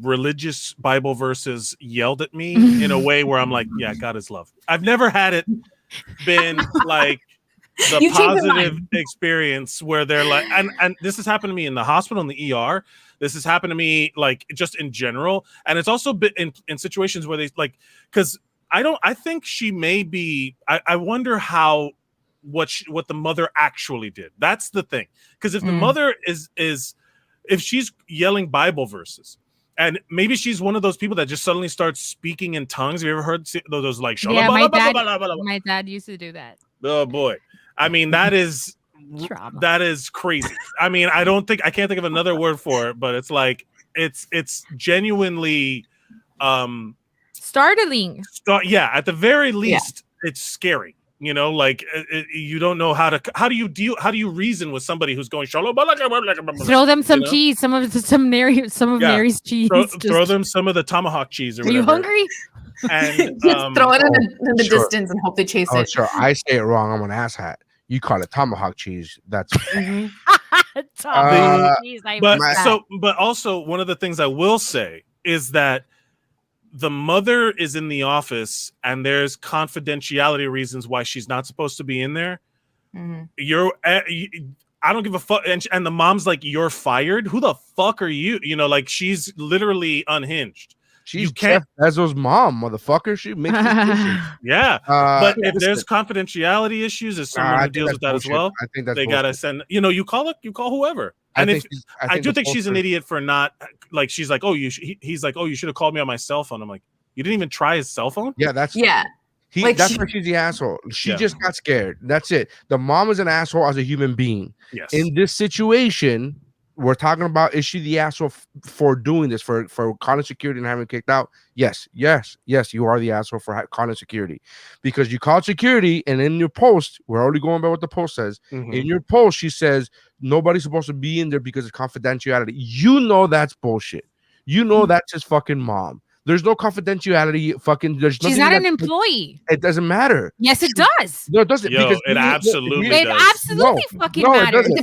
religious Bible verses yelled at me in a way where I'm like, yeah, God is love. I've never had it been the positive experience where they're and this has happened to me in the hospital, in the ER. This has happened to me just in general. And it's also been in situations where they because I think she may be, I wonder how, what the mother actually did. That's the thing. Because if the mother is if she's yelling Bible verses, and maybe she's one of those people that just suddenly starts speaking in tongues. Have you ever heard those my dad used to do that. Oh boy. I mean, that is crazy. I mean, I can't think of another word for it, but it's genuinely startling. At the very least, it's scary. You know, you don't know how do you reason with somebody who's going shalom? Throw them some cheese, some of Nery's cheese. Throw them some of the tomahawk cheese or whatever. Are you hungry? And just throw it in the distance and hope they chase it. Sure. I say it wrong. I'm an asshat. You call it tomahawk cheese. That's Jeez, I But missed that. but also one of the things I will say is that the mother is in the office and there's confidentiality reasons why she's not supposed to be in there. I don't give a fuck. And the mom's like, "You're fired." Who the fuck are you? You know, like she's literally unhinged. She's Jeff Bezos' mom, motherfucker. She makes decisions. Yeah, but if listen, there's confidentiality issues, as someone who deals with that bullshit. as well, I think that's they gotta send. You know, you call whoever. And I do think she's an idiot for not like. She's like, oh, he's like, oh, you should have called me on my cell phone. I'm like, you didn't even try his cell phone. Yeah, that's Like that's why she's the asshole. She just got scared. That's it. The mom is an asshole as a human being. Yes. In this situation, we're talking about, is she the asshole for doing this, for calling security and having kicked out? Yes, you are the asshole for calling security, because you called security, and in your post, we're already going by what the post says. In your post, she says nobody's supposed to be in there because of confidentiality. You know that's bullshit. You know that's his fucking mom. There's no confidentiality. She's not an employee. It doesn't matter. Yes, it does. No, it doesn't. Yo, it absolutely does. It absolutely fucking matters. It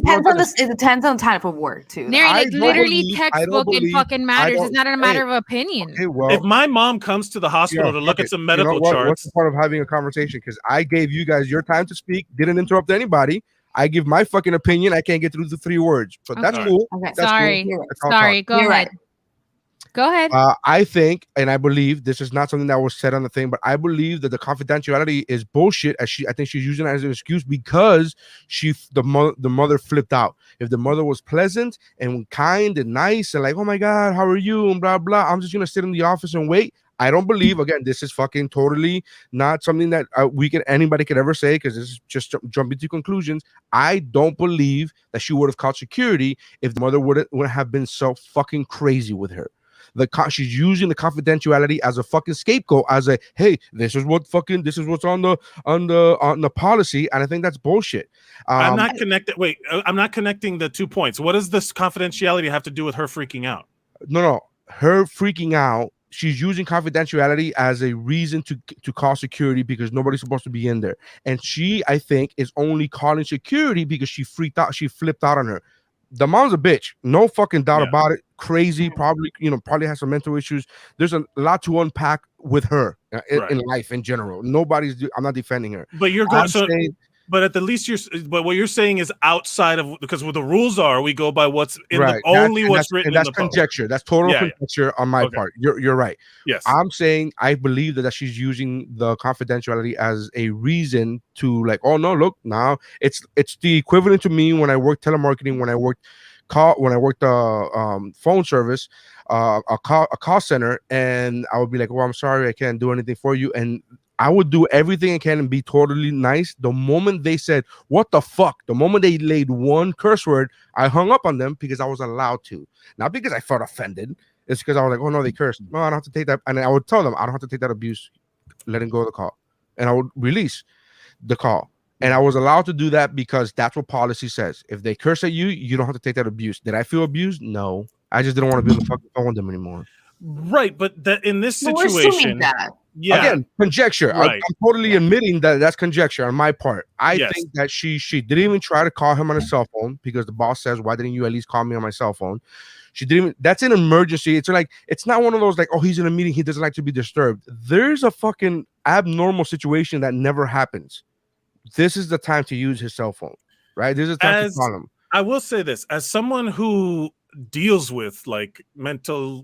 depends on the type of work too. Nery, like literally textbook and fucking matters. It's not a matter of opinion. Okay, well, if my mom comes to the hospital to look at some medical charts, what's the point of having a conversation? Because I gave you guys your time to speak, didn't interrupt anybody. I give my fucking opinion. I can't get through the 3 words, but that's cool. Okay. That's sorry, cool. sorry. Go ahead. Go ahead. I think, and I believe, this is not something that was said on the thing, but I believe that the confidentiality is bullshit. I think she's using it as an excuse because the mother flipped out. If the mother was pleasant and kind and nice and like, oh my God, how are you? And blah, blah, I'm just going to sit in the office and wait. I don't believe, again, this is fucking totally not something that anybody could ever say, because this is just jumping to conclusions. I don't believe that she would have called security if the mother wouldn't have been so fucking crazy with her. She's using the confidentiality as a fucking scapegoat, as a, hey, this is what's on the policy, and I think that's bullshit. I'm not connected. Wait, I'm not connecting the 2 points. What does this confidentiality have to do with her freaking out? No, her freaking out. She's using confidentiality as a reason to call security because nobody's supposed to be in there, and she, I think, is only calling security because she freaked out. She flipped out on her. The mom's a bitch, no fucking doubt about it. Crazy, probably has some mental issues. There's a lot to unpack with her in life in general. I'm not defending her, but you're going. But at the least but what you're saying is outside of, because what the rules are, we go by what's in what's written. And that's in the conjecture. Post. That's total conjecture on my part. You're right. Yes, I'm saying I believe that she's using the confidentiality as a reason to, like, oh no, look, now it's the equivalent to me when I worked telemarketing, when I worked phone service, a call center, and I would be like, well, I'm sorry, I can't do anything for you, and I would do everything I can and be totally nice. The moment they said, what the fuck? The moment they laid one curse word, I hung up on them because I was allowed to. Not because I felt offended. It's because I was like, oh no, they cursed. No, I don't have to take that. And I would tell them, I don't have to take that abuse. Letting go of the call. And I would release the call. And I was allowed to do that because that's what policy says. If they curse at you, you don't have to take that abuse. Did I feel abused? No. I just didn't want to be on the fucking phone with them anymore. Right, but in this situation, we're assuming that. Yeah. Again, conjecture. Right. I'm totally admitting that that's conjecture on my part. I think that she didn't even try to call him on his cell phone because the boss says, why didn't you at least call me on my cell phone? She didn't even, that's an emergency. It's like, it's not one of those like, oh, he's in a meeting, he doesn't like to be disturbed. There's a fucking abnormal situation that never happens. This is the time to use his cell phone, right? This is the time to call him. I will say this, as someone who deals with mental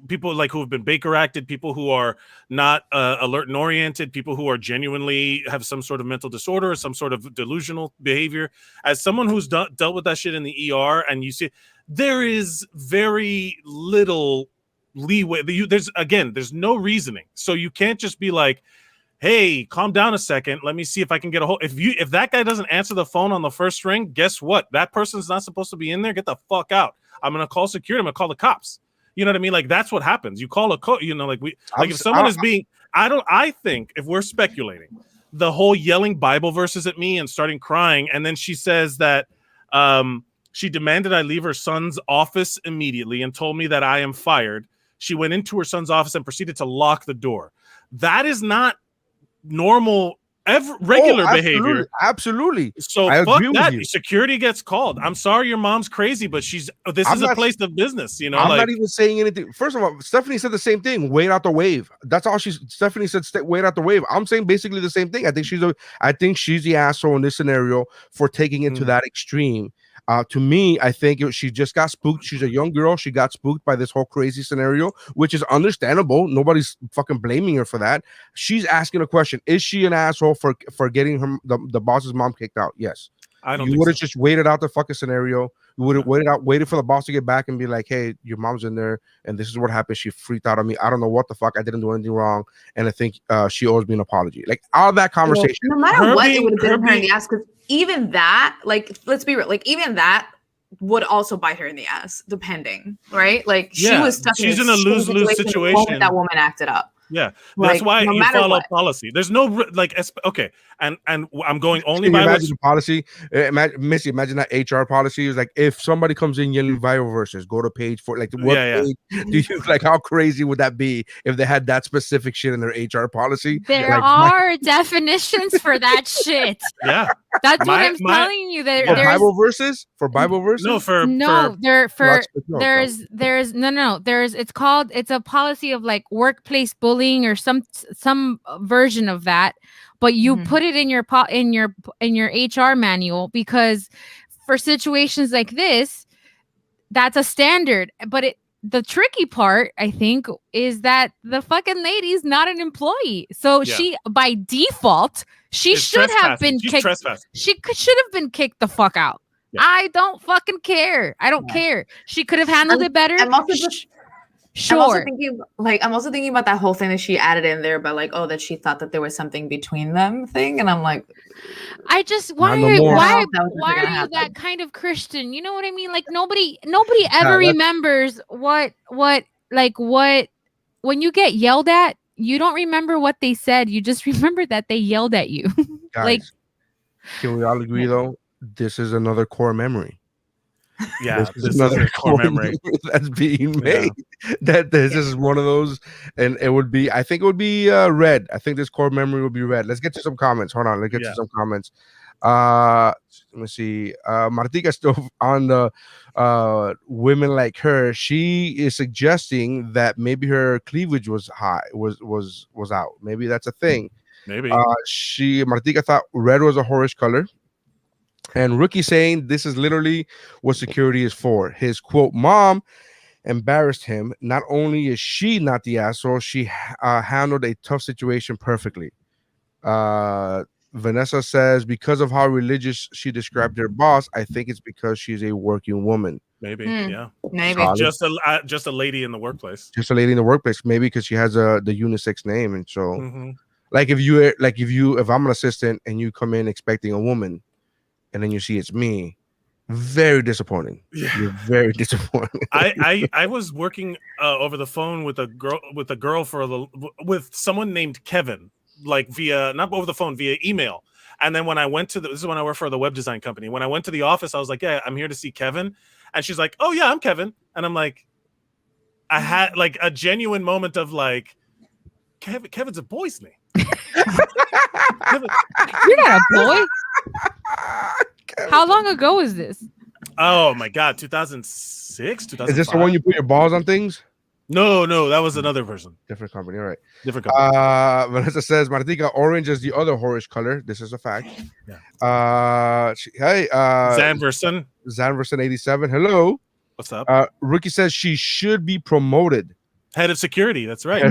people, like who have been Baker acted, people who are not alert and oriented, people who are genuinely have some sort of mental disorder or some sort of delusional behavior. As someone who's dealt with that shit in the ER, and you see there is very little leeway. There's no reasoning, so you can't just be like, hey, calm down a second. Let me see if I can get a hold. If that guy doesn't answer the phone on the first ring, guess what? That person's not supposed to be in there. Get the fuck out. I'm gonna call security. I'm gonna call the cops. You know what I mean? Like, that's what happens. You call if someone is being, I think if we're speculating, the whole yelling Bible verses at me and starting crying, and then she says that she demanded I leave her son's office immediately and told me that I am fired. She went into her son's office and proceeded to lock the door. That is not normal regular absolutely, behavior. absolutely. So I fuck agree with that. you. Security gets called. I'm sorry, your mom's crazy, but this I'm is a not- place of business. You know, I'm like not even saying anything. First of all, Stephanie said the same thing. Wait out the wave. That's all Stephanie said. Wait out the wave. I'm saying basically the same thing. I think she's the asshole in this scenario for taking it to that extreme. To me, I think she just got spooked. She's a young girl. She got spooked by this whole crazy scenario, which is understandable. Nobody's fucking blaming her for that. She's asking a question: is she an asshole for getting the boss's mom kicked out? Yes. I don't. You would have just waited out the fucking scenario. You would have waited for the boss to get back and be like, "Hey, your mom's in there, and this is what happened. She freaked out on me. I don't know what the fuck. I didn't do anything wrong, and I think she owes me an apology." Like all that conversation. No matter what, it would have been her in the ass. Because even that, like, let's be real, like even that would also bite her in the ass, depending, right? Like she was stuck. She's in a lose-lose situation. The moment that woman acted up. Yeah, like, that's why you follow policy. There's no okay, and I'm going only by imagine the policy. Missy, imagine that HR policy is like if somebody comes in yelling viral verses, go to page 4. Like what page do you like? How crazy would that be if they had that specific shit in their HR policy? There like, are definitions for that shit. Yeah, that's what I'm telling you. There's Bible verses for Bible verses. It's a policy of like workplace bullying or some version of that, but you put it in your HR manual because for situations like this, that's a standard. But the tricky part, I think, is that the fucking lady's not an employee, so she by default should have been kicked. She should have been kicked the fuck out. Yeah. I don't fucking care. I don't care. She could have handled it better. I'm also thinking about that whole thing that she added in there, but like, that she thought that there was something between them thing, and I'm like, why are you that kind of Christian? You know what I mean? Like nobody ever remembers what when you get yelled at, you don't remember what they said. You just remember that they yelled at you. Guys, like, can we all agree though? This is another core memory. Yeah, this is another core memory that's being made. That this is one of those, and it would be. I think it would be red. I think this core memory will be red. Let's get to some comments. Hold on, let's get to some comments. Let me see. Martica still on the women like her. She is suggesting that maybe her cleavage was was out. Maybe that's a thing. Maybe Martica thought red was a whorish color. And Rookie saying this is literally what security is for. His quote, mom embarrassed him. Not only is she not the asshole, she handled a tough situation perfectly. Vanessa says because of how religious she described her boss, I think it's because she's a working woman. Maybe, yeah, maybe just a lady in the workplace. Just a lady in the workplace. Maybe because she has the unisex name, and so like if I'm an assistant and you come in expecting a woman. And then you see it's me. Very disappointing. Yeah. You're very disappointing. I was working over the phone with a girl with someone named Kevin, like not over the phone, via email. And then when I went to this is when I worked for the web design company. When I went to the office, I was like, "Yeah, I'm here to see Kevin." And she's like, "Oh yeah, I'm Kevin." And I'm like, I had like a genuine moment of like, Kevin's a boy's name. You're not a boy. How long ago is this? Oh my god, 2006, 2005. Is this the one you put your balls on things? No, that was another person. Different company. All right. Different company. Vanessa says Martica, orange is the other whorish color. This is a fact. Yeah. Zanverson 87. Hello. What's up? Rookie says she should be promoted. Head of security, that's right.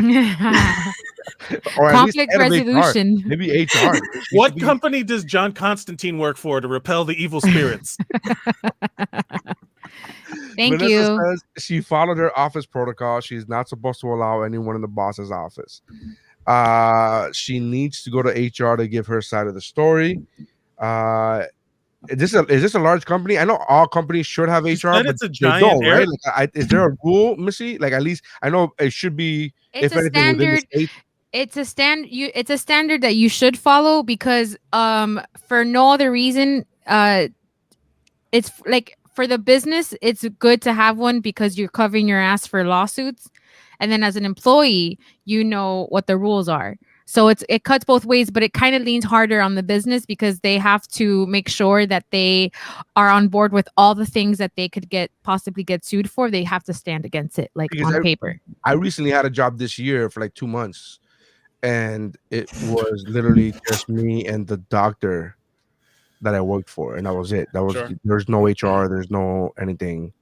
Or conflict resolution. Maybe HR. What company does John Constantine work for to repel the evil spirits? Thank Vanessa you. Says she followed her office protocol. She's not supposed to allow anyone in the boss's office. She needs to go to HR to give her side of the story. Is this a large company? I know all companies should have HR, but it's a giant right? Like, is there a rule, Missy? Like at least I know it should be. It's a standard. It's a standard that you should follow because for no other reason it's like for the business it's good to have one because you're covering your ass for lawsuits, and then as an employee you know what the rules are. So it cuts both ways, but it kind of leans harder on the business because they have to make sure that they are on board with all the things that they could possibly get sued for. They have to stand against it, like Because on paper. I recently had a job this year for like 2 months, and it was literally just me and the doctor that I worked for, and that was it. There's no HR, there's no anything.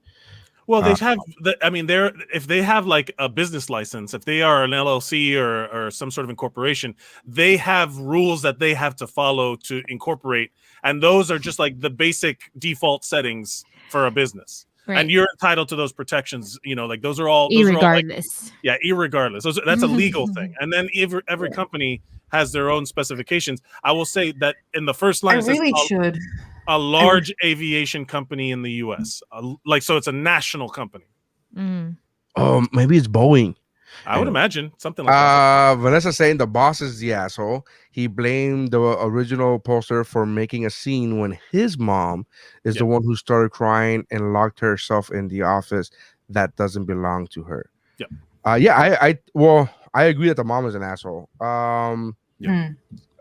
Well, they have. If they have like a business license, if they are an LLC or some sort of incorporation, they have rules that they have to follow to incorporate, and those are just like the basic default settings for a business. Right. And you're entitled to those protections. Like those are all irregardless. Irregardless. That's a legal thing. And then every company has their own specifications. I will say that in the first line, I really should. A large aviation company in the U.S. So it's a national company. Maybe it's Boeing. I would imagine something like that. Vanessa saying the boss is the asshole. He blamed the original poster for making a scene when his mom is the one who started crying and locked herself in the office that doesn't belong to her. Yeah. I agree that the mom is an asshole.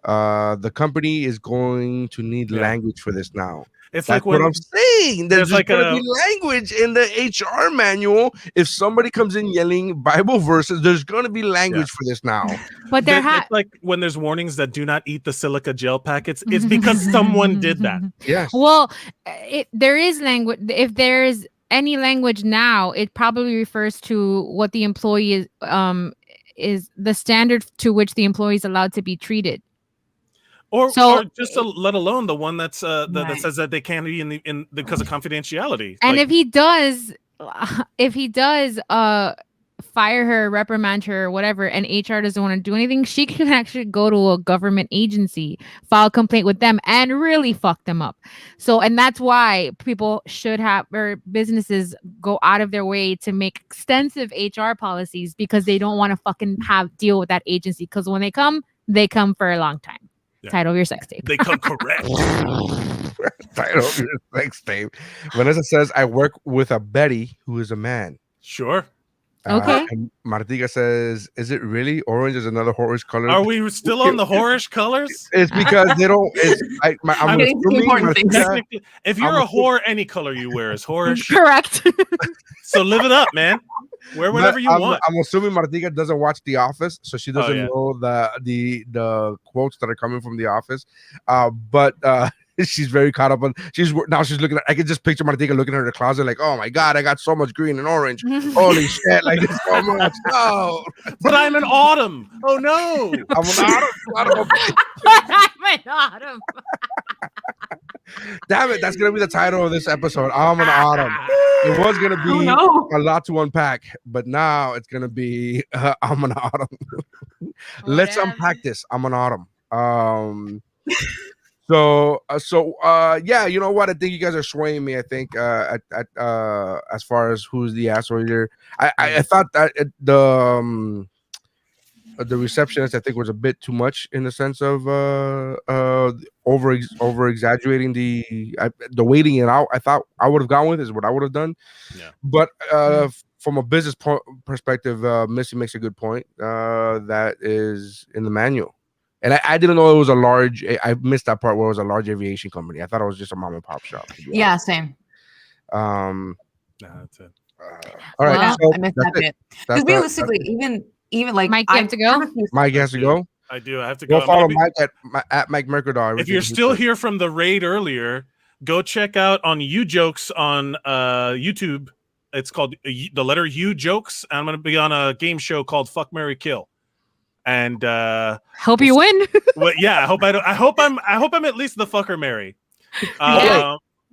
The company is going to need language for this now. It's That's like when what I'm saying. There's like going to be language in the HR manual. If somebody comes in yelling Bible verses, there's going to be language for this now. But it's like when there's warnings that do not eat the silica gel packets. It's because someone did that. Yes. Well, there is language. If there's any language now, it probably refers to what the employee is the standard to which the employee is allowed to be treated. Or just let alone the one that's that says that they can't be in because of confidentiality. And if he does fire her, reprimand her, or whatever, and HR doesn't want to do anything, she can actually go to a government agency, file a complaint with them, and really fuck them up. So, and that's why people should have, or businesses go out of their way to make extensive HR policies, because they don't want to fucking deal with that agency. Because when they come for a long time. Yeah. Title of your sex tape. They come correct. Title of your sex tape. Vanessa says, I work with a Betty who is a man. Sure. Okay. And Martika says, is it really? Orange is another whorish color. Are we still on the whorish colors? It's because they don't. I'm assuming if you're a whore, any color you wear is whorish. Correct. So live it up, man. Wear whatever you want. I'm assuming Martika doesn't watch The Office, so she doesn't know the quotes that are coming from The Office. But she's very caught up on. She's looking at. I can just picture Martika looking at her in the closet, like, oh my god, I got so much green and orange. Holy shit, like it's so much. No, but I'm an autumn. Oh no, I'm an autumn. I'm an autumn. Damn it, that's gonna be the title of this episode. I'm an autumn. It was gonna be a lot to unpack, but now it's gonna be I'm an autumn. Let's unpack this. I'm an autumn. So yeah, you know what? I think you guys are swaying me. I think at as far as who's the asshole here. I thought that the receptionist, I think, was a bit too much in the sense of over exaggerating the waiting it out. I thought I would have gone with is what I would have done. Yeah. But from a business perspective, Missy makes a good point. That is in the manual. And I didn't know it was a large. I missed that part where it was a large aviation company. I thought it was just a mom and pop shop. Yeah, same. Nah, that's it. All right. Well, so I missed that bit. Because realistically, even like Mike, you have to go. Mike has to go. I do. I have to go. Go follow Mike at Mike Mercadal. If you're still here from the raid earlier, go check out on UJokes on YouTube. It's called the letter U Jokes. I'm going to be on a game show called Fuck, Marry, Kill. And hope you win. Well, yeah, I hope I'm at least the fucker Mary.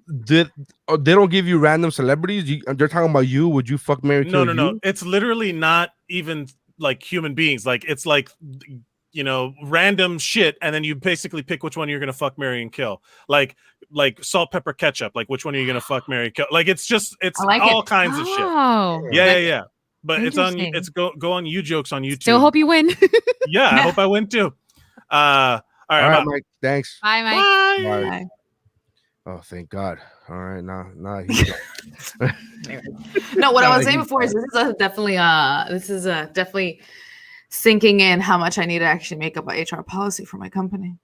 They don't give you random celebrities. They're talking about you. Would you fuck Mary? No. It's literally not even like human beings. Like it's like random shit, and then you basically pick which one you're gonna fuck, marry, and kill. Like salt, pepper, ketchup. Like which one are you gonna fuck, marry, kill? Like it's all kinds of shit. Yeah. But it's on. It's go on UJokes on YouTube. Still hope you win. Yeah, I hope I win too. All right, Mike. Thanks. Bye, Mike. Bye. Oh, thank God. All right, nah. No, what I was saying before is this is definitely sinking in how much I need to actually make up an HR policy for my company.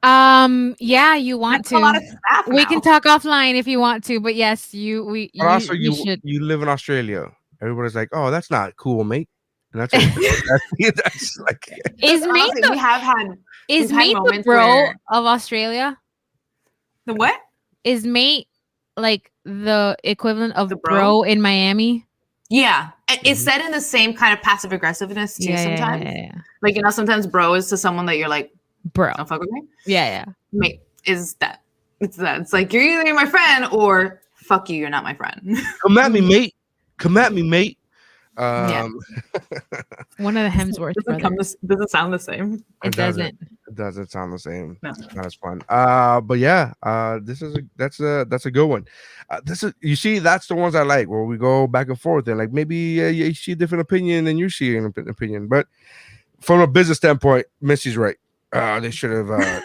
Yeah, you want That's a lot to. of staff We now. can talk offline if you want to, but yes, we also, we should. you live in Australia. Everybody's like, "Oh, that's not cool, mate," and that's it. That's like Is mate Honestly, we have had is we've had mate the moments bro where- of Australia? the what? Is mate like the equivalent of The bro? bro? In Miami? Yeah, it's said in the same kind of passive aggressiveness too. Sometimes, like sometimes bro is to someone that you're like, bro. don't fuck with me. Yeah. Mate is that. It's that. It's like you're either my friend or fuck you. You're not my friend. come at me, mate. Come at me, mate. Yeah. One of the Hemsworth brothers. Doesn't sound the same. It doesn't. It doesn't sound the same. No. It's not as fun. But yeah, that's a good one. You see, that's the ones I like where we go back and forth and like maybe you see a different opinion than you see an opinion. But from a business standpoint, Missy's right. They should have.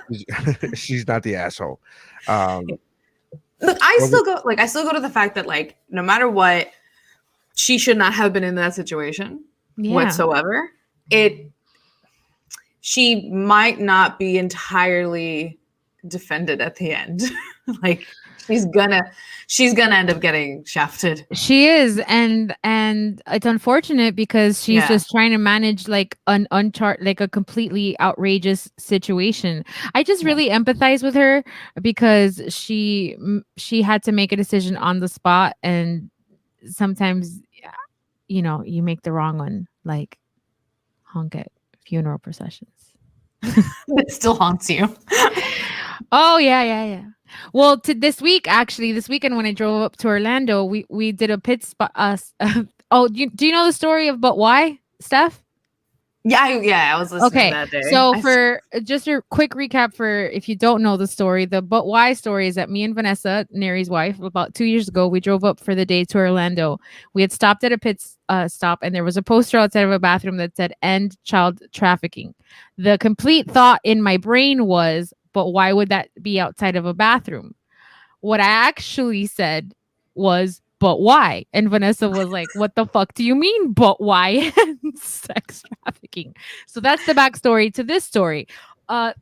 She's not the asshole. Look, I still go to the fact that like no matter what, she should not have been in that situation whatsoever. She might not be entirely defended at the end. Like she's gonna end up getting shafted. She is, and it's unfortunate because she's just trying to manage like like a completely outrageous situation. I just really empathize with her because she had to make a decision on the spot, and sometimes you make the wrong one, like honk at funeral processions. It still haunts you. Oh yeah. Well, this weekend when I drove up to Orlando, we did a pit spot. Do you know the story of But Why, Steph? Yeah, I was listening that day. So for just a quick recap for if you don't know the story, the But Why story is that me and Vanessa, Nery's wife, about 2 years ago, we drove up for the day to Orlando. We had stopped at a pit stop and there was a poster outside of a bathroom that said "End Child Trafficking." The complete thought in my brain was, but why would that be outside of a bathroom? What I actually said was, but why? And Vanessa was like, what the fuck do you mean, but why? Sex trafficking. So that's the backstory to this story.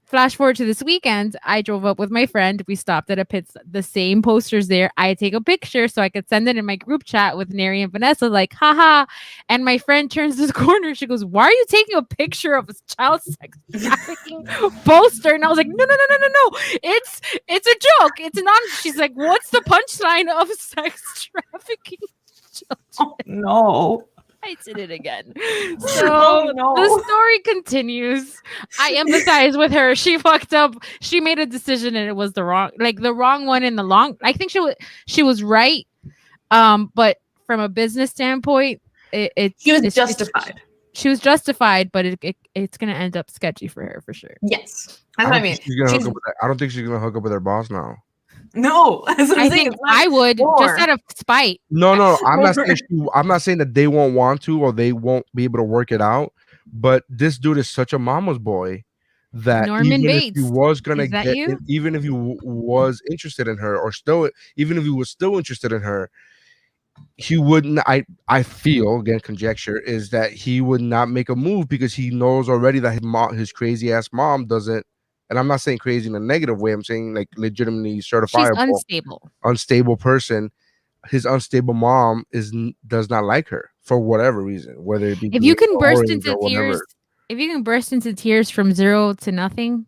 Flash forward to this weekend, I drove up with my friend. We stopped at a pit, the same posters there. I take a picture so I could send it in my group chat with Nery and Vanessa, like, haha. And my friend turns this corner. She goes, why are you taking a picture of a child sex trafficking poster? And I was like, no. It's a joke. It's not. She's like, what's the punchline of sex trafficking children? Oh, no. I did it again. So the story continues. I empathize with her. She fucked up. She made a decision and it was the wrong one in the long. I think she was right. But from a business standpoint, she was justified. She was justified, but it's gonna end up sketchy for her for sure. Yes, that's what I mean. I don't think she's gonna hook up with her boss now. No, I think I would just out of spite. No. I'm not saying that they won't want to or they won't be able to work it out. But this dude is such a mama's boy that Norman Bates. if he was gonna even if he was interested in her, or still, even if he was still interested in her, he wouldn't. I feel, again, conjecture is that he would not make a move because he knows already that his crazy ass mom doesn't. And I'm not saying crazy in a negative way. I'm saying like legitimately certifiable. She's unstable person. His unstable mom does not like her for whatever reason. Whether it be if you can burst into tears from 0 to nothing,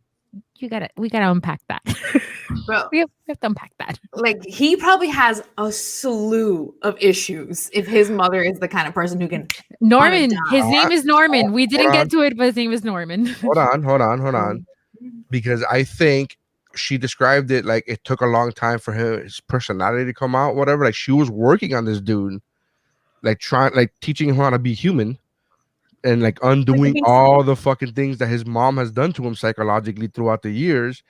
we gotta unpack that. Bro, we have to unpack that. Like he probably has a slew of issues if his mother is the kind of person who can. Norman, his name is Norman. We didn't get to it, but his name is Norman. Hold on. Because I think she described it like it took a long time for his personality to come out, whatever. Like she was working on this dude, like teaching him how to be human and like undoing all the fucking things that his mom has done to him psychologically throughout the years.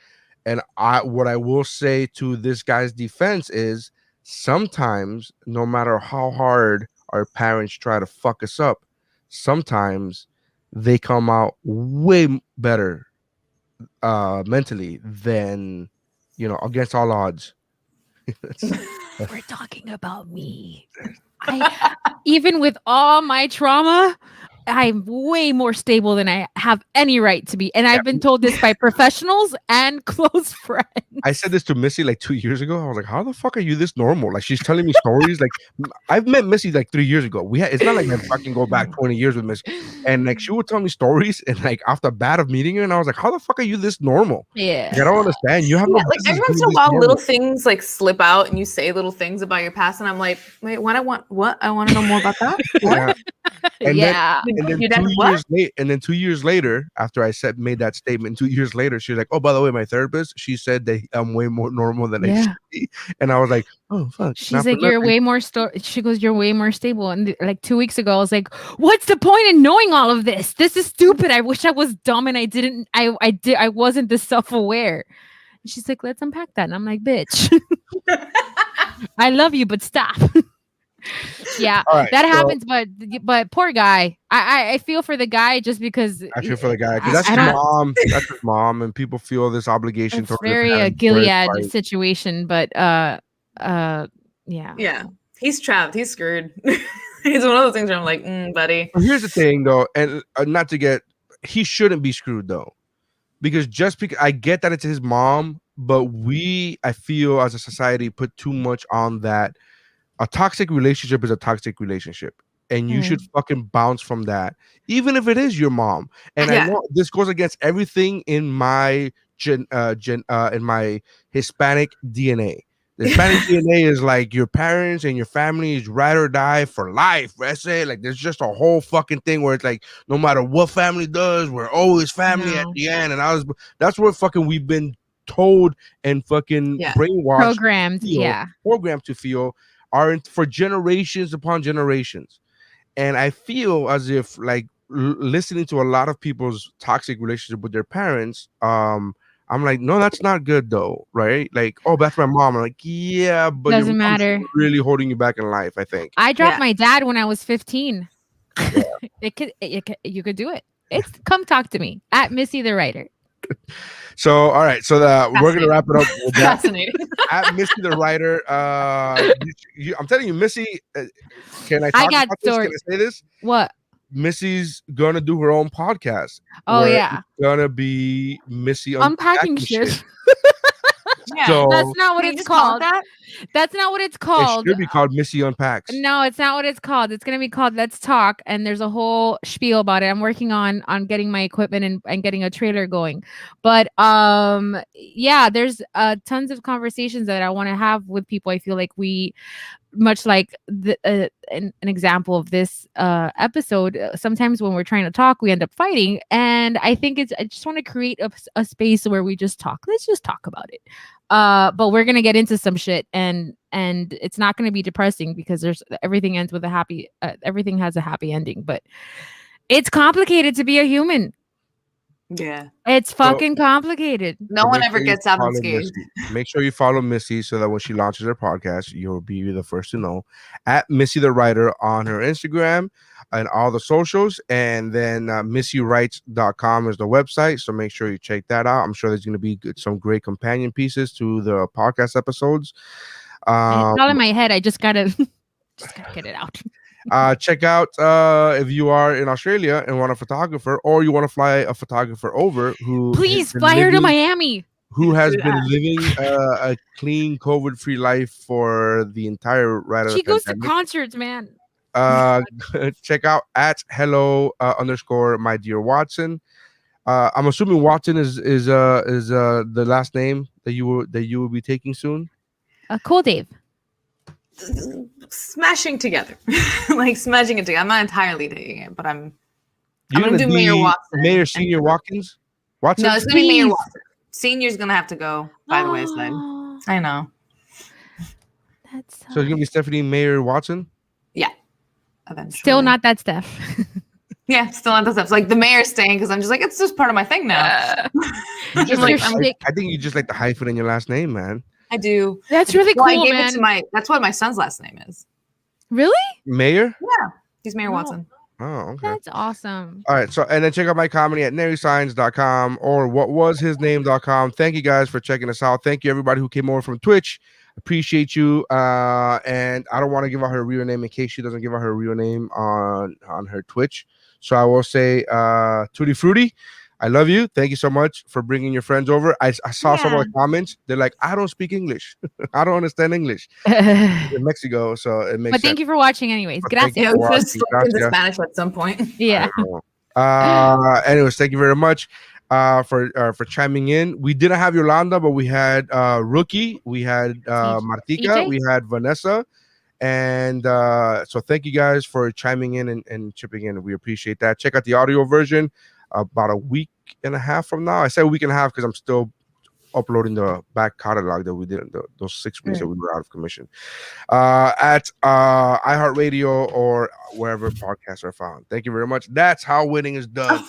And what I will say to this guy's defense is sometimes, no matter how hard our parents try to fuck us up, sometimes they come out way better mentally than against all odds. We're talking about me. Even with all my trauma, I'm way more stable than I have any right to be. And I've been told this by professionals and close friends. I said this to Missy like 2 years ago. I was like, "How the fuck are you this normal?" Like she's telling me stories. Like I've met Missy like 3 years ago. It's not like I fucking go back 20 years with Missy. And like she would tell me stories, and like off the bat of meeting her, and I was like, "How the fuck are you this normal?" Yeah. Like, I don't understand. You have no like business every once being in a this while, normal. little things like slip out, and you say little things about your past, and I'm like, wait, what? I want to know more about that. What? And Yeah. then Your dad- 2 what? years late, and then 2 years later, after I made that statement, 2 years later, she's like, "Oh, by the way, my therapist, she said that I'm way more normal than I should be," and I was like, "Oh fuck." She's like, "You're way more she goes, "You're way more stable." And like 2 weeks ago, I was like, "What's the point in knowing all of this? This is stupid. I wish I was dumb and I wasn't this self-aware." And she's like, "Let's unpack that." And I'm like, "Bitch, I love you, but stop." Yeah, All right, that so- happens, but poor guy. I feel for the guy just because I feel for the guy because that's I his don't- mom. That's his mom, and people feel this obligation it's towards their very a parents where it's Gilead like- situation, but yeah. Yeah, he's trapped. He's screwed. It's one of those things where I'm like, buddy. But here's the thing, though, and not to get, he shouldn't be screwed though, because just because I get that it's his mom, but I feel as a society put too much on that. A toxic relationship is a toxic relationship, and you should fucking bounce from that, even if it is your mom. And I know this goes against everything in my in my Hispanic DNA. The Hispanic DNA is like your parents and your family is ride or die for life. That's it. Like there's just a whole fucking thing where it's like no matter what family does, we're always family at the end. And that's what fucking we've been told and fucking brainwashed, programmed to feel for generations upon generations. And I feel as if like listening to a lot of people's toxic relationship with their parents, I'm like, no, that's not good though, right? Like, oh, that's my mom. I'm like, yeah, but doesn't matter. Really holding you back in life, I think. I dropped my dad when I was 15. Yeah. You could do it. Come talk to me at Missy the Writer. So, all right. So we're gonna wrap it up with that. Fascinating. At Missy the Writer. I'm telling you, Missy. Can I? I got stories. Can I say this? What? Missy's gonna do her own podcast. Oh yeah, it's gonna be Missy unpacking shit. Yeah, so, that's not what it's called. That's not what it's called. It should be called Missy Unpacks. No, it's not what it's called. It's gonna be called Let's Talk, and there's a whole spiel about it. I'm working on getting my equipment and getting a trailer going. But yeah, there's tons of conversations that I want to have with people. I feel like much like an example of this episode, sometimes when we're trying to talk, we end up fighting. And I think I just want to create a space where we just talk. Let's just talk about it. But we're gonna get into some shit, and it's not gonna be depressing because everything ends with a happy. Everything has a happy ending, but it's complicated to be a human. Yeah, it's fucking complicated. No one ever gets out unscathed. Make sure you follow Missy so that when she launches her podcast, you'll be the first to know. At Missy the Writer on her Instagram and all the socials, and then MissyWrites.com is the website. So make sure you check that out. I'm sure there's going to be some great companion pieces to the podcast episodes. It's all in my head. I just gotta get it out. Check out if you are in Australia and want a photographer, or you want to fly a photographer over who please fly her to Miami, who has been living a clean COVID-free life for the entire she goes to concerts, man. Check out at hello _ my dear Watson. I'm assuming Watson is the last name that you will be taking soon. Cool, Dave. Smashing together, like smashing it together. I'm not entirely taking it, but I'm gonna do Mayor Watson. Mayor-Senior Watkins. Watson. No, it's gonna be Mayor Watson. Senior's gonna have to go by the wayside. I know. So it's gonna be Stephanie Meyer-Watson. Yeah, eventually. Still not that Steph. Yeah, still not that stuff. It's like the mayor's staying because I'm just like, it's just part of my thing now. I think you just like the hyphen in your last name, man. I do. That's really cool, I gave man. it to that's what my son's last name is. Really? Mayor? Yeah, he's Mayor Watson. Oh, okay. That's awesome. All right, so and then check out my comedy at nerysigns.com or whatwashisname.com. Thank you guys for checking us out. Thank you everybody who came over from Twitch. Appreciate you. And I don't want to give out her real name in case she doesn't give out her real name on her Twitch. So I will say, Tutti Frutti, I love you. Thank you so much for bringing your friends over. I saw some of the comments. They're like, I don't speak English. I don't understand English in Mexico, so it makes But sense. thank you for watching anyways. But thank Gracias. you Yeah, for we should have watching. spoken Gracias. Spanish at some point. Yeah. Anyways, thank you very much for chiming in. We didn't have Yolanda, but we had Rookie, we had Martika, CJ? we had Vanessa, and so thank you guys for chiming in and chipping in. We appreciate that. Check out the audio version about a week and a half from now. I say a week and a half because I'm still uploading the back catalog that we did in those 6 weeks that we were out of commission at iHeartRadio or wherever podcasts are found. Thank you very much. That's how winning is done.